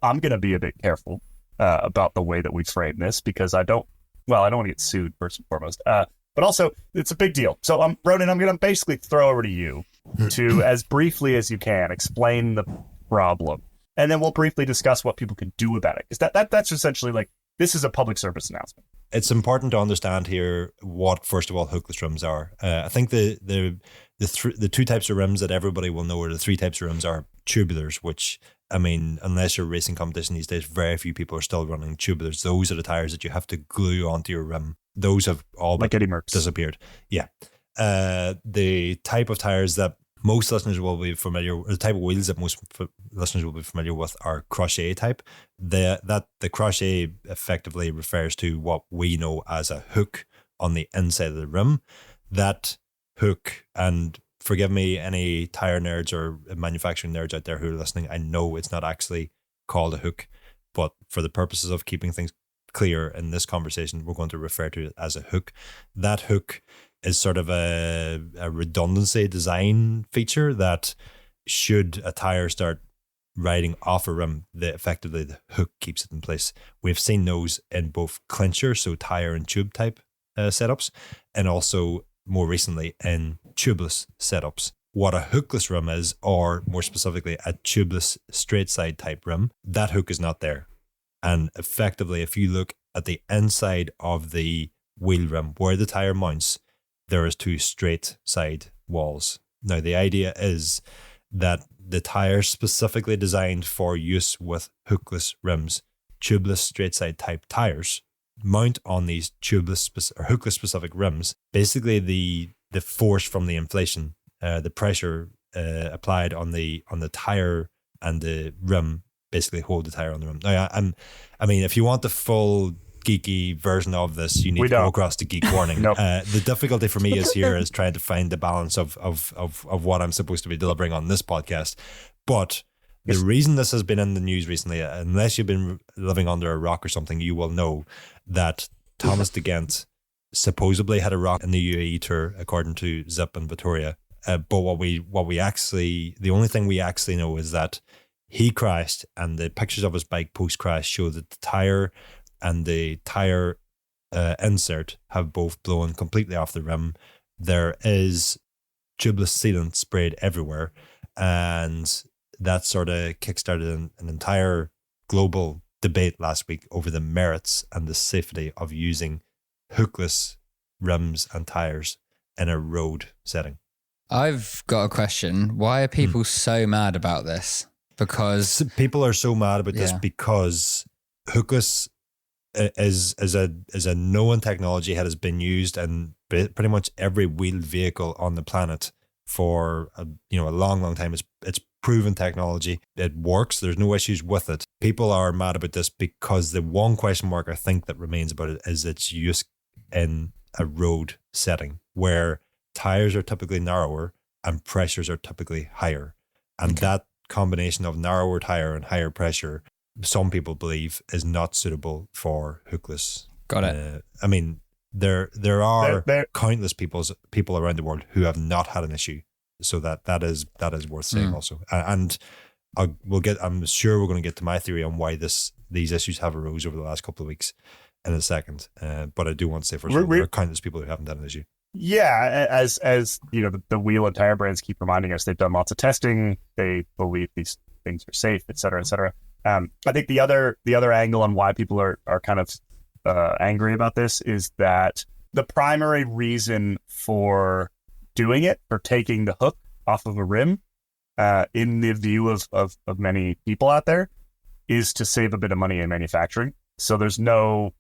I'm gonna be a bit careful about the way that we frame this, because I don't want to get sued first and foremost. But also, it's a big deal. So, Ronan, I'm going to basically throw over to you to, as briefly as you can, explain the problem. And then we'll briefly discuss what people can do about it. Because that's essentially like, this is a public service announcement. It's important to understand here what, first of all, hookless rims are. I think the two types of rims that everybody will know, or the three types of rims, are tubulars, which, I mean, unless you're racing competition these days, very few people are still running tubulars. Those are the tires that you have to glue onto your rim. Those have all but disappeared. Yeah. The type of tires that most listeners will be familiar with, the type of wheels that most listeners will be familiar with, are crochet type. The crochet effectively refers to what we know as a hook on the inside of the rim. That hook, and forgive me, any tire nerds or manufacturing nerds out there who are listening, I know it's not actually called a hook, but for the purposes of keeping things clear in this conversation, we're going to refer to it as a hook. That hook is sort of a redundancy design feature that, should a tire start riding off a rim, effectively the hook keeps it in place. We've seen those in both clincher, so tire and tube type setups, and also more recently in tubeless setups. What a hookless rim is, or more specifically a tubeless straight side type rim, that hook is not there. And effectively, if you look at the inside of the wheel rim where the tire mounts, there is two straight side walls. Now, the idea is that the tires specifically designed for use with hookless rims, tubeless straight side type tires, mount on these tubeless or hookless specific rims. Basically, the force from the inflation, the pressure applied on the tire and the rim, basically hold the tire on the rim. Now, I mean, if you want the full geeky version of this, you need to go across the geek warning. Nope. The difficulty for me is trying to find the balance of what I'm supposed to be delivering on this podcast. But the reason this has been in the news recently, unless you've been living under a rock or something, you will know that Thomas de Gendt supposedly had a rock in the UAE tour, according to Zip and Vittoria. But the only thing we actually know is that he crashed, and the pictures of his bike post-crash show that the tire and the tire insert have both blown completely off the rim. There is tubeless sealant sprayed everywhere, and that sort of kickstarted an entire global debate last week over the merits and the safety of using hookless rims and tires in a road setting. I've got a question. Why are people so mad about this? Because people are so mad about this because hookless is a known technology that has been used in pretty much every wheeled vehicle on the planet for a long time. It's proven technology. It works. There's no issues with it. People are mad about this because the one question mark I think that remains about it is its use in a road setting where tires are typically narrower and pressures are typically higher, and that combination of narrower tire and higher pressure, some people believe, is not suitable for hookless. Got it. I mean, there are countless people around the world who have not had an issue, so that is worth saying also. And I'm sure we're going to get to my theory on why these issues have arose over the last couple of weeks in a second. But I do want to say first of all, there are countless people who haven't had an issue. Yeah, as you know, the wheel and tire brands keep reminding us, they've done lots of testing. They believe these things are safe, et cetera, et cetera. I think the other angle on why people are kind of angry about this is that the primary reason for doing it, for taking the hook off of a rim, in the view of many people out there, is to save a bit of money in manufacturing. So there's no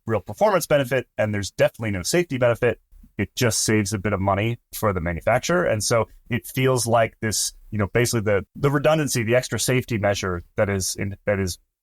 real performance benefit, and there's definitely no safety benefit. It just saves a bit of money for the manufacturer. And so it feels like this, basically the redundancy, the extra safety measure that is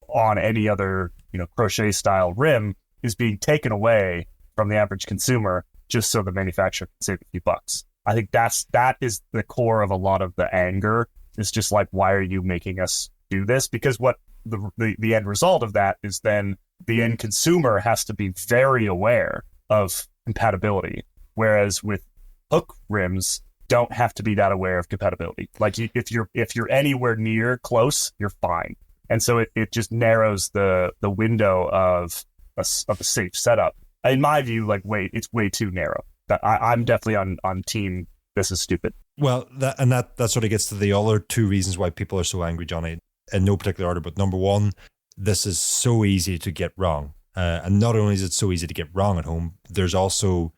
on any other, crochet style rim is being taken away from the average consumer just so the manufacturer can save a few bucks. I think that is the core of a lot of the anger. It's just like, why are you making us do this? Because what the end result of that is then the end consumer has to be very aware of compatibility, whereas with hook rims don't have to be that aware of compatibility. Like if you're anywhere near close, you're fine. And so it just narrows the window of a safe setup. In my view, like it's way too narrow. I'm definitely on team. This is stupid. Well, that sort of gets to the other two reasons why people are so angry, Johnny, in no particular order. But number one, this is so easy to get wrong. And not only is it so easy to get wrong at home, there's also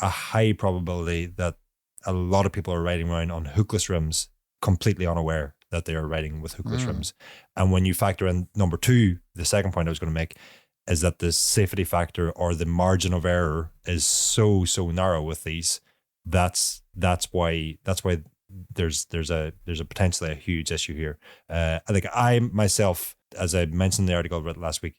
a high probability that a lot of people are riding around on hookless rims completely unaware that they are riding with hookless rims. And when you factor in number two, the second point I was going to make is that the safety factor or the margin of error is so narrow with these. That's why there's a potentially a huge issue here. I think I myself, as I mentioned in the article I read last week,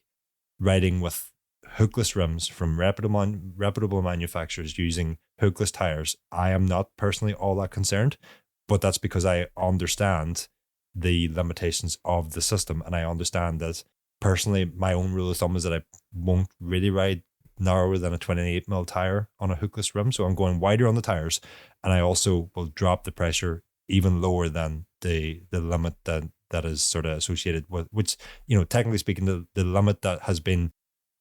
riding with hookless rims from reputable manufacturers using hookless tires, I am not personally all that concerned, but that's because I understand the limitations of the system, and I understand that personally my own rule of thumb is that I won't really ride narrower than a 28mm tire on a hookless rim, so I'm going wider on the tires, and I also will drop the pressure even lower than the limit that is sort of associated with, which, you know, technically speaking, the limit that has been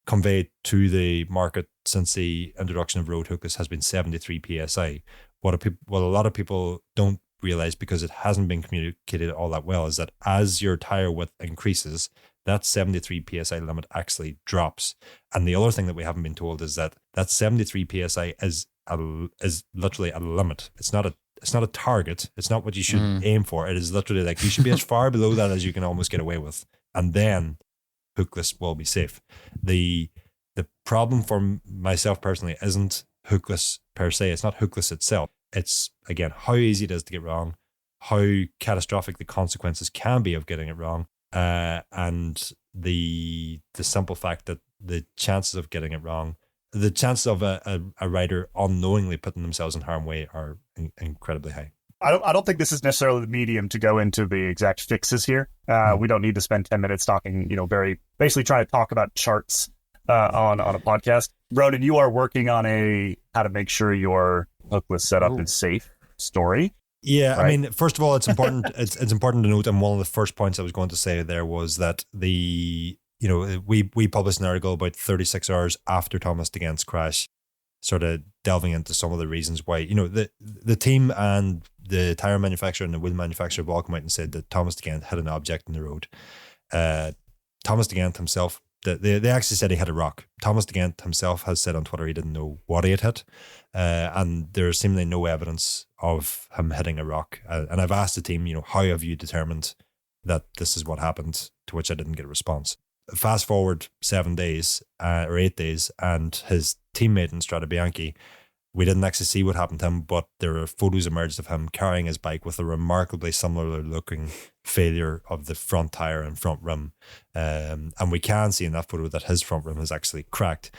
conveyed to the market since the introduction of road hookless has been 73 psi. What a lot of people don't realize, because it hasn't been communicated all that well, is that as your tire width increases, that 73 psi limit actually drops. And the other thing that we haven't been told is that 73 psi is literally a limit. It's not a target. It's not what you should aim for. It is literally like you should be as far below that as you can almost get away with, and then hookless will be safe. The problem for myself personally isn't hookless per se. It's not hookless itself. It's, again, how easy it is to get wrong, how catastrophic the consequences can be of getting it wrong, and the simple fact that the chances of getting it wrong, the chances of a rider unknowingly putting themselves in harm's way are incredibly high. I don't think this is necessarily the medium to go into the exact fixes here. We don't need to spend 10 minutes talking, basically trying to talk about charts on a podcast. Ronan, you are working on a how to make sure your hookless setup is safe story. Yeah, right? I mean, first of all, it's important. It's important to note, and one of the first points I was going to say there was that we published an article about 36 hours after Thomas de Gent's crash, sort of delving into some of the reasons why, the team and the tire manufacturer and the wheel manufacturer have all come out and said that Thomas de Gent hit an object in the road. Thomas de Gent himself, they actually said he hit a rock. Thomas de Gent himself has said on Twitter he didn't know what he had hit, and there's seemingly no evidence of him hitting a rock. And I've asked the team, how have you determined that this is what happened? To which I didn't get a response. Fast forward 7 days or 8 days, and his teammate in Strade Bianche, we didn't actually see what happened to him, but there are photos emerged of him carrying his bike with a remarkably similar looking failure of the front tire and front rim. And we can see in that photo that his front rim is actually cracked.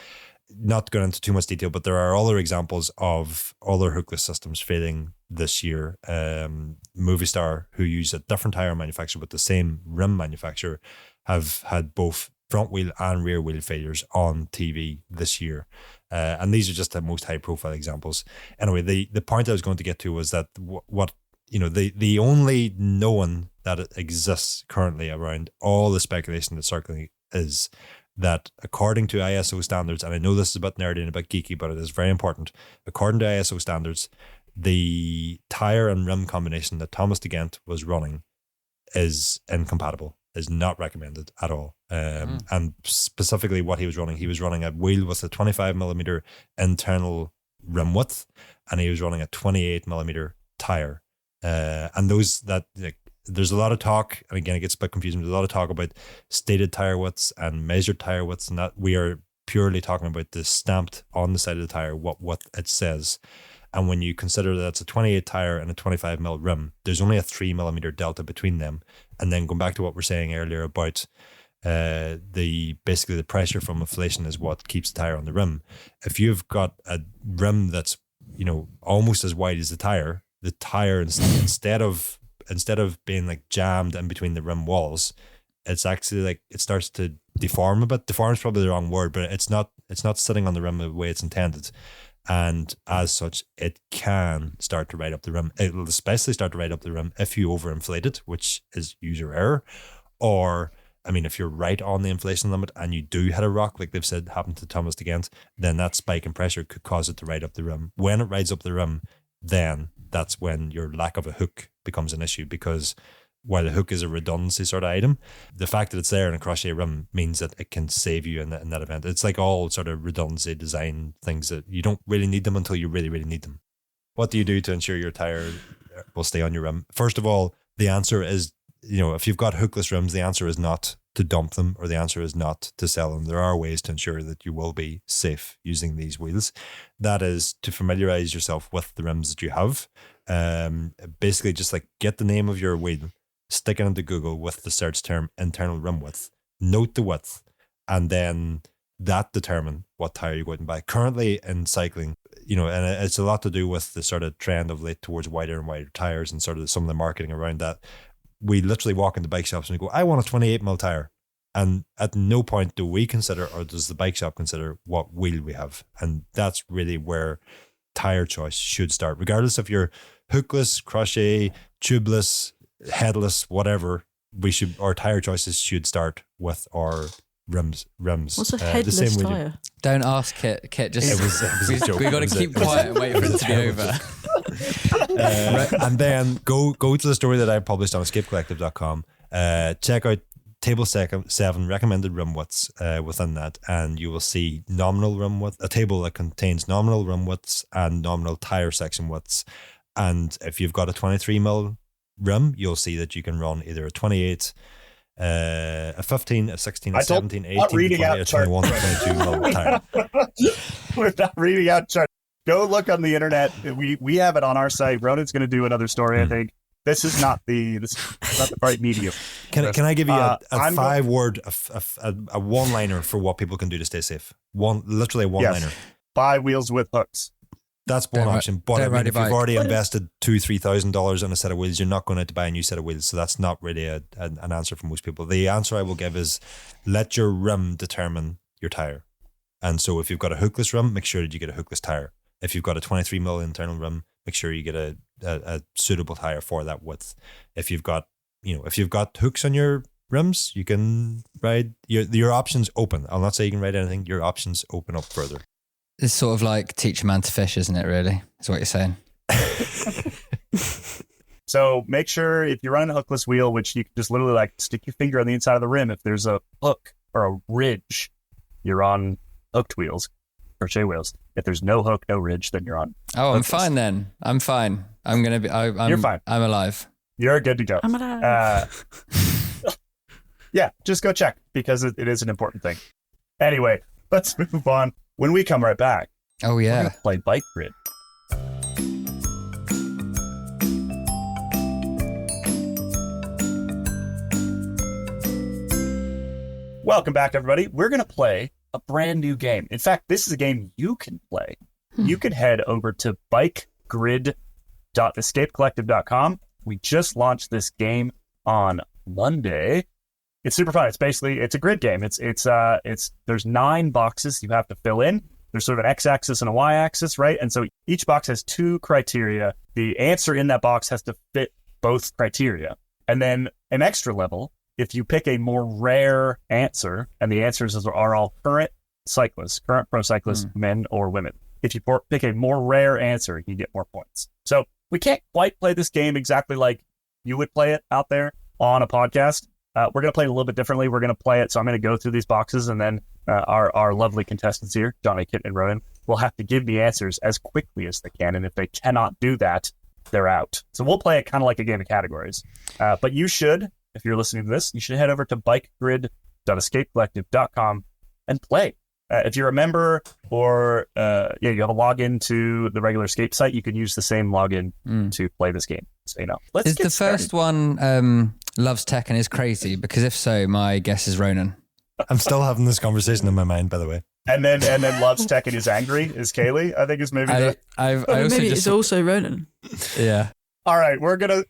Not going into too much detail, but there are other examples of other hookless systems failing this year. Movistar, who use a different tire manufacturer but the same rim manufacturer, have had both front wheel and rear wheel failures on TV this year. And these are just the most high profile examples. Anyway, the point I was going to get to was that the only known that it exists currently around all the speculation that's circulating is that according to ISO standards, and I know this is a bit nerdy and a bit geeky, but it is very important. According to ISO standards, the tire and rim combination that Thomas de Gent was running is incompatible, is not recommended at all. And specifically what he was running a wheel with a 25mm internal rim width, and he was running a 28mm tire. And there's a lot of talk, and again, it gets a bit confusing. There's a lot of talk about stated tire widths and measured tire widths, and that we are purely talking about the stamped on the side of the tire what it says. And when you consider that it's a 28 tire and a 25mm rim, there's only a 3mm delta between them. And then going back to what we're saying earlier about the pressure from inflation is what keeps the tire on the rim. If you've got a rim that's almost as wide as the tire instead of being like jammed in between the rim walls, it's actually like it starts to deform a bit. Deform is probably the wrong word, but it's not sitting on the rim the way it's intended. And as such, it can start to ride up the rim. It will especially start to ride up the rim if you overinflate it, which is user error. Or, I mean, if you're right on the inflation limit and you do hit a rock, like they've said happened to Thomas de Gent, then that spike in pressure could cause it to ride up the rim. When it rides up the rim, then that's when your lack of a hook becomes an issue, because while a hook is a redundancy sort of item, the fact that it's there in a crochet rim means that it can save you in that event. It's like all sort of redundancy design things that you don't really need them until you really, really need them. What do you do to ensure your tire will stay on your rim? First of all, the answer is, if you've got hookless rims, the answer is not to dump them, or the answer is not to sell them. There are ways to ensure that you will be safe using these wheels. That is to familiarize yourself with the rims that you have. Basically, just like get the name of your wheel, stick it into Google with the search term internal rim width, note the width, and then that determine what tire you go out and buy. Currently in cycling, and it's a lot to do with the sort of trend of late towards wider and wider tires and sort of some of the marketing around that. We literally walk into bike shops and we go, I want a 28mm tire. And at no point do we consider, or does the bike shop consider, what wheel we have. And that's really where tire choice should start. Regardless if you're hookless, crochet, tubeless, headless, whatever, our tire choices should start with our rims. What's a headless tire? Don't ask Kit. Just it was a joke. We got to keep quiet and wait for it to be over. And then go to the story that I published on escapecollective.com. Check out table 7 recommended rim widths within that, and you will see nominal rim width, a table that contains nominal rim widths and nominal tire section widths. And if you've got a 23mm rim, you'll see that you can run either a 28, a 15, a 16, a 17, 18, a 20, a 21, a 22mm tire. We're not reading out chart. Go look on the internet. We have it on our site. Ronan's going to do another story, I think. This is not the right medium. Can I give you a 5-word, a one-liner for what people can do to stay safe? Literally a one-liner. Yes. Buy wheels with hooks. That's one option. But I mean, if you've already invested $2,000-$3,000 on a set of wheels, you're not going to buy a new set of wheels. So that's not really an answer for most people. The answer I will give is let your rim determine your tire. And so if you've got a hookless rim, make sure that you get a hookless tire. If you've got a 23mm internal rim, make sure you get a suitable tire for that width. If you've got hooks on your rims, you can ride your options open. I'll not say you can ride anything. Your options open up further. It's sort of like teach a man to fish, isn't it, really? Is what you're saying. So make sure if you're running a hookless wheel, which you can just literally like stick your finger on the inside of the rim. If there's a hook or a ridge, you're on hooked wheels, crochet wheels. If there's no hook, no ridge, then you're on. Oh, I'm fine then. I'm fine. I'm going to be, you're fine. I'm alive. You're good to go. I'm alive. Yeah, just go check because it is an important thing. Anyway, let's move on. When we come right back, oh yeah, we're gonna play BikeGrid. Welcome back, everybody. We're going to play a brand new game. In fact, this is a game you can play. You can head over to BikeGrid.escapecollective.com. We just launched this game on Monday. It's super fun. It's a grid game. There's 9 boxes you have to fill in. There's sort of an x-axis and a y-axis, right? And so each box has 2 criteria. The answer in that box has to fit both criteria. And then an extra level, if you pick a more rare answer, and the answers are all current cyclists, current pro cyclists, men or women. If you pick a more rare answer, you get more points. So we can't quite play this game exactly like you would play it out there on a podcast. We're going to play it a little bit differently. We're going to play it. So I'm going to go through these boxes, and then our lovely contestants here, Jonny, Kit, and Ronan, will have to give the answers as quickly as they can. And if they cannot do that, they're out. So we'll play it kind of like a game of categories. But you should, if you're listening to this, you should head over to BikeGrid.escapecollective.com and play. If you're a member or you have a login to the regular Escape site, you can use the same login to play this game. So, let's Is get the started. first one loves tech and is crazy? Because if so, my guess is Ronan. I'm still having this conversation in my mind, by the way. And then loves tech and is angry is Caley. I think is maybe. I also maybe just it's also Ronan. yeah. All right, we're gonna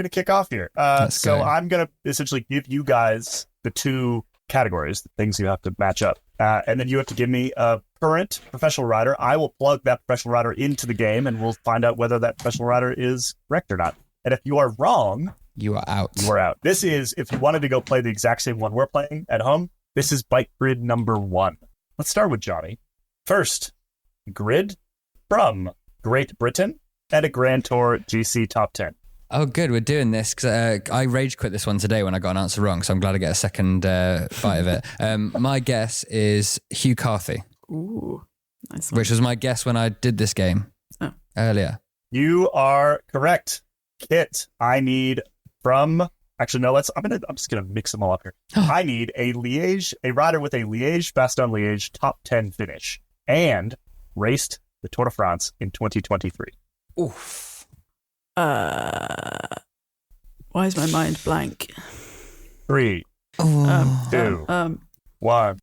kick off here. Let's so go. I'm gonna essentially give you guys the 2 categories, things you have to match up. And then you have to give me a current professional rider. I will plug that professional rider into the game, and we'll find out whether that professional rider is correct or not. And if you are wrong, You are out. you are out. This is, if you wanted to go play the exact same one we're playing at home, this is BikeGrid number 1. Let's start with Johnny. First, grid from Great Britain at a Grand Tour GC Top 10. Oh, good. We're doing this because I rage quit this one today when I got an answer wrong. So I'm glad I get a second bite of it. My guess is Hugh Carthy, Ooh, nice one. which was my guess when I did this game earlier. You are correct. Kit, I need from... Actually, no, I'm just going to mix them all up here. I need a rider with a Liège-Bastogne-Liège top 10 finish and raced the Tour de France in 2023. Oof. Why is my mind blank? 3, Oh. 2, 1.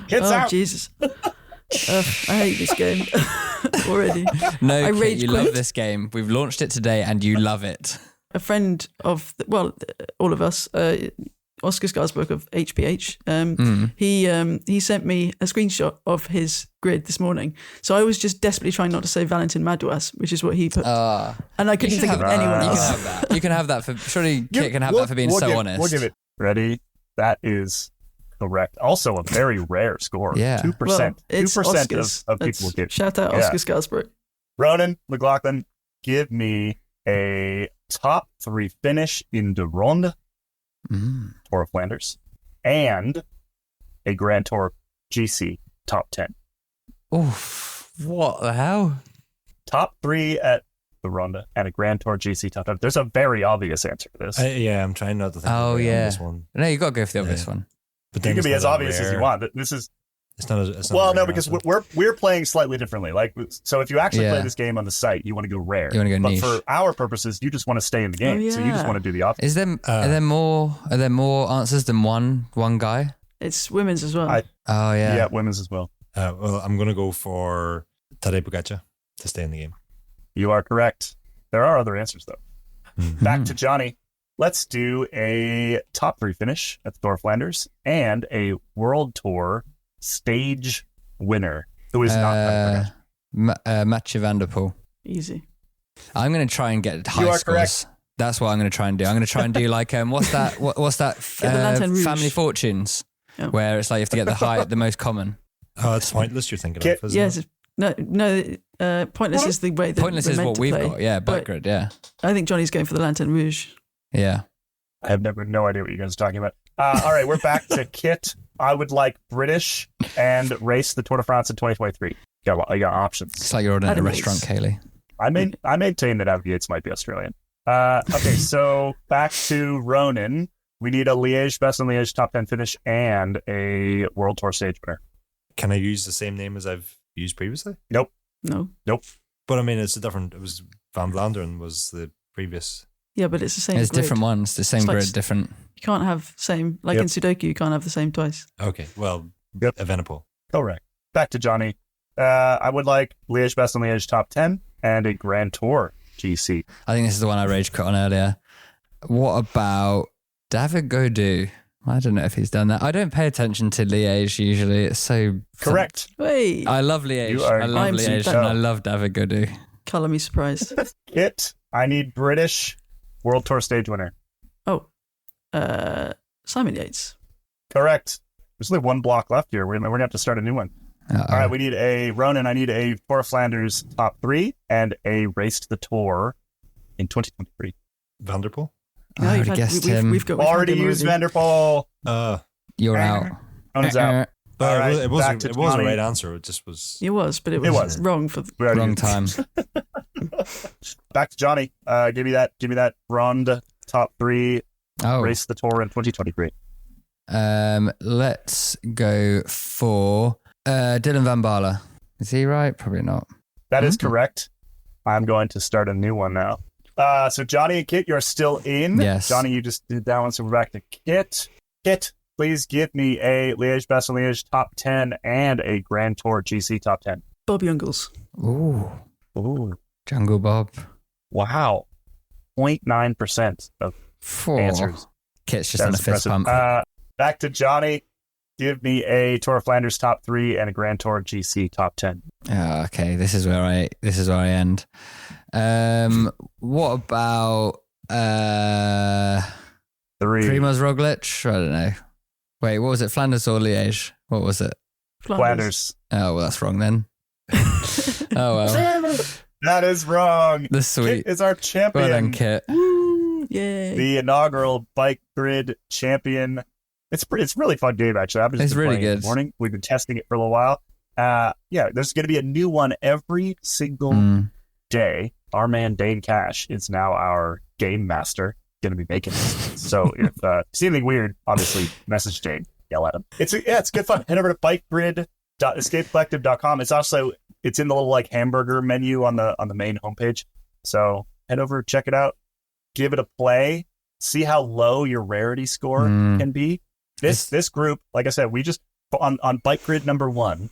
Kit's Oh, out. Jesus. I hate this game already. No, I Kit, rage you quit. love this game. We've launched it today and you love it. A friend of, all of us, Oscar Skarsbrook of HPH, he sent me a screenshot of his grid this morning. So I was just desperately trying not to say Valentin Madouas, which is what he put. And I couldn't think of anyone You can else. have that. You can have that for... Surely Kit can have that for being honest. We'll give it. Ready? That is correct. Also a very rare score. Yeah. 2%. Well, it's 2% Oscars. of people will get. Shout out Oscar Skarsbrook. Ronan Mc Laughlin, give me a top 3 finish in the Ronde, Tour of Flanders, and a Grand Tour GC top 10. Oof. What the hell? Top 3 at the Ronde and a Grand Tour GC top 10. There's a very obvious answer to this. I'm trying not to think Oh, of yeah. this one. No, you got to go for the obvious one. But You then can it's be not as a obvious as you rare- want. But this is It's not. It's not well, a no, rare because answer. we're playing slightly differently. Like, so if you actually play Yeah. this game on the site, you want to go rare. You want to go but niche. for our purposes, you just want to stay in the game. Oh, So you just yeah. want to do the opposite. Is there are there more answers than one guy? It's women's as well. Oh yeah. Yeah, women's as well. Well, I'm going to go for Tadej Pogačar to stay in the game. You are correct. There are other answers, though. Back to Johnny. Let's do a top 3 finish at the Tour of Flanders and a World Tour stage winner who is not Mathieu van der Poel. Easy. I'm going to try and get high You are scores. correct. That's what I'm going to try and do. I'm going to try and do like what's that? What's that? Get the Lanterne Rouge. Family Fortunes, Yeah. where it's like you have to get the most common. Oh, it's pointless. You're thinking Kit- of, isn't Yes. it? No. Pointless is the way that Pointless we're is meant what to we've play. got. Yeah, But BikeGrid. Yeah, I think Johnny's going for the Lanterne Rouge. yeah. I have no idea what you guys are talking about. All right, we're back to Kit. I would like British and race the Tour de France in 2023. You got options. It's like you're ordering at a Adam restaurant, Yates. Kaylee. I maintain that Adam Yates might be Australian. Okay, so back to Ronan. We need a Liège-Bastogne-Liège top 10 finish and a World Tour stage winner. Can I use the same name as I've used previously? Nope. No. But I mean, it's a different. It was Van Vlaanderen was the previous. Yeah, but it's the same It's grid. different ones, the same It's like grid, different. You can't have same, like Yep. in Sudoku, you can't have the same twice. Okay, well, Yep. Evenepoel. Correct. Back to Johnny. I would like Liège-Bastogne-Liège top 10 and a Grand Tour GC. I think this is the one I rage quit on earlier. What about David Gaudu? I don't know if he's done that. I don't pay attention to Liège usually. It's so Correct. Wait, I love Liège. You are- I love I'm Liège, so- and I love David Gaudu. colour me surprised. Kit, I need British World Tour stage winner. Oh, Simon Yates. Correct. There's only one block left here. We're going to have to start a new one. Uh-oh. All right, we need a Ronan. I need a Tour of Flanders top 3 and a race to the Tour in 2023. Vanderpool. No, I you've already had- guessed we've- him. We've got we've had Already him used already. Vanderpool. You're out. Ronan's out. But All right, it back wasn't. to It was the Johnny. right answer. It just was. It was, but it It was, was. wrong for. We already Wrong used- time. Back to Johnny. Give me that Ronde top 3 Oh, race the Tour in 2023. let's go for Dylan Van Baarle. Is he right? Probably not. That is correct. I'm going to start a new one now. So Johnny and Kit, you're still in. Yes. Johnny, you just did that one, so we're back to Kit. Kit, please give me a Liège-Bastogne-Liège top 10 and a Grand Tour GC top 10. Bob Youngles. Ooh, Ooh. Jungle Bob. Wow. 0.9% of Four. answers. Kit's just on a That's fist impressive. pump. back to Johnny. Give me a Tour of Flanders top 3 and a Grand Tour GC top 10. Oh, okay, this is where I end. What about 3. Primoz Roglic? I don't know. Wait, what was it? Flanders or Liège? What was it? Flanders. Oh, well, that's wrong then. Oh well. That is wrong. The sweet Kit is our champion. Well done, Kit. Woo, yay. The inaugural BikeGrid champion. It's a really fun game, actually. I've just It's been really playing it in good. the morning. We've been testing it for a little while. Yeah, there's going to be a new one every single day. Our man Dane Cash is now our game master. Going to be making this. So if you see anything weird, obviously message Dane, yell at him. It's good fun. Head over to bikegrid.escapecollective.com. It's in the little like hamburger menu on the main homepage. So head over, check it out, give it a play, see how low your rarity score can be. This group, like I said, we just on BikeGrid number 1,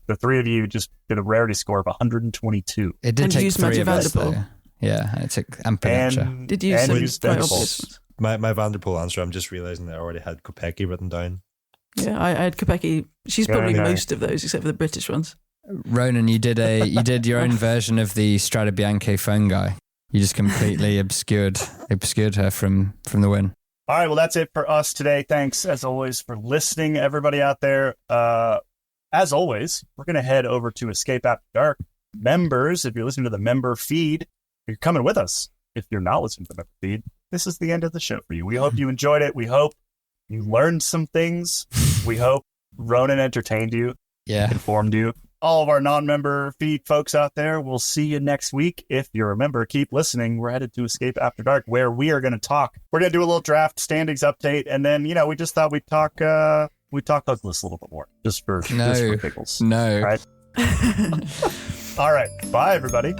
the 3 of you just did a rarity score of 122. It did And take use 3 Matthew of us Vanderpool. though. Yeah, and it took Pogačar. And Did you and send use quite Vanderpool. obvious ones? My Vanderpool answer, I'm just realizing that I already had Kopecky written down. Yeah, I had Kopecky. She's probably most of those, except for the British ones. Ronan, you did your own version of the Strade Bianche phone guy. You just completely obscured her from the win. All right, well, that's it for us today. Thanks, as always, for listening, everybody out there. As always, we're going to head over to Escape After Dark. Members, if you're listening to the member feed, you're coming with us. If you're not listening to the member feed, this is the end of the show for you. We hope you enjoyed it. We hope you learned some things. We hope Ronan entertained you, informed you. All of our non-member feed folks out there, we'll see you next week. If you're a member, keep listening. We're headed to Escape After Dark, where we are going to talk. We're going to do a little draft standings update, and then, we just thought we'd talk hookless a little bit more, just for pickles. No. All right. All right. Bye, everybody.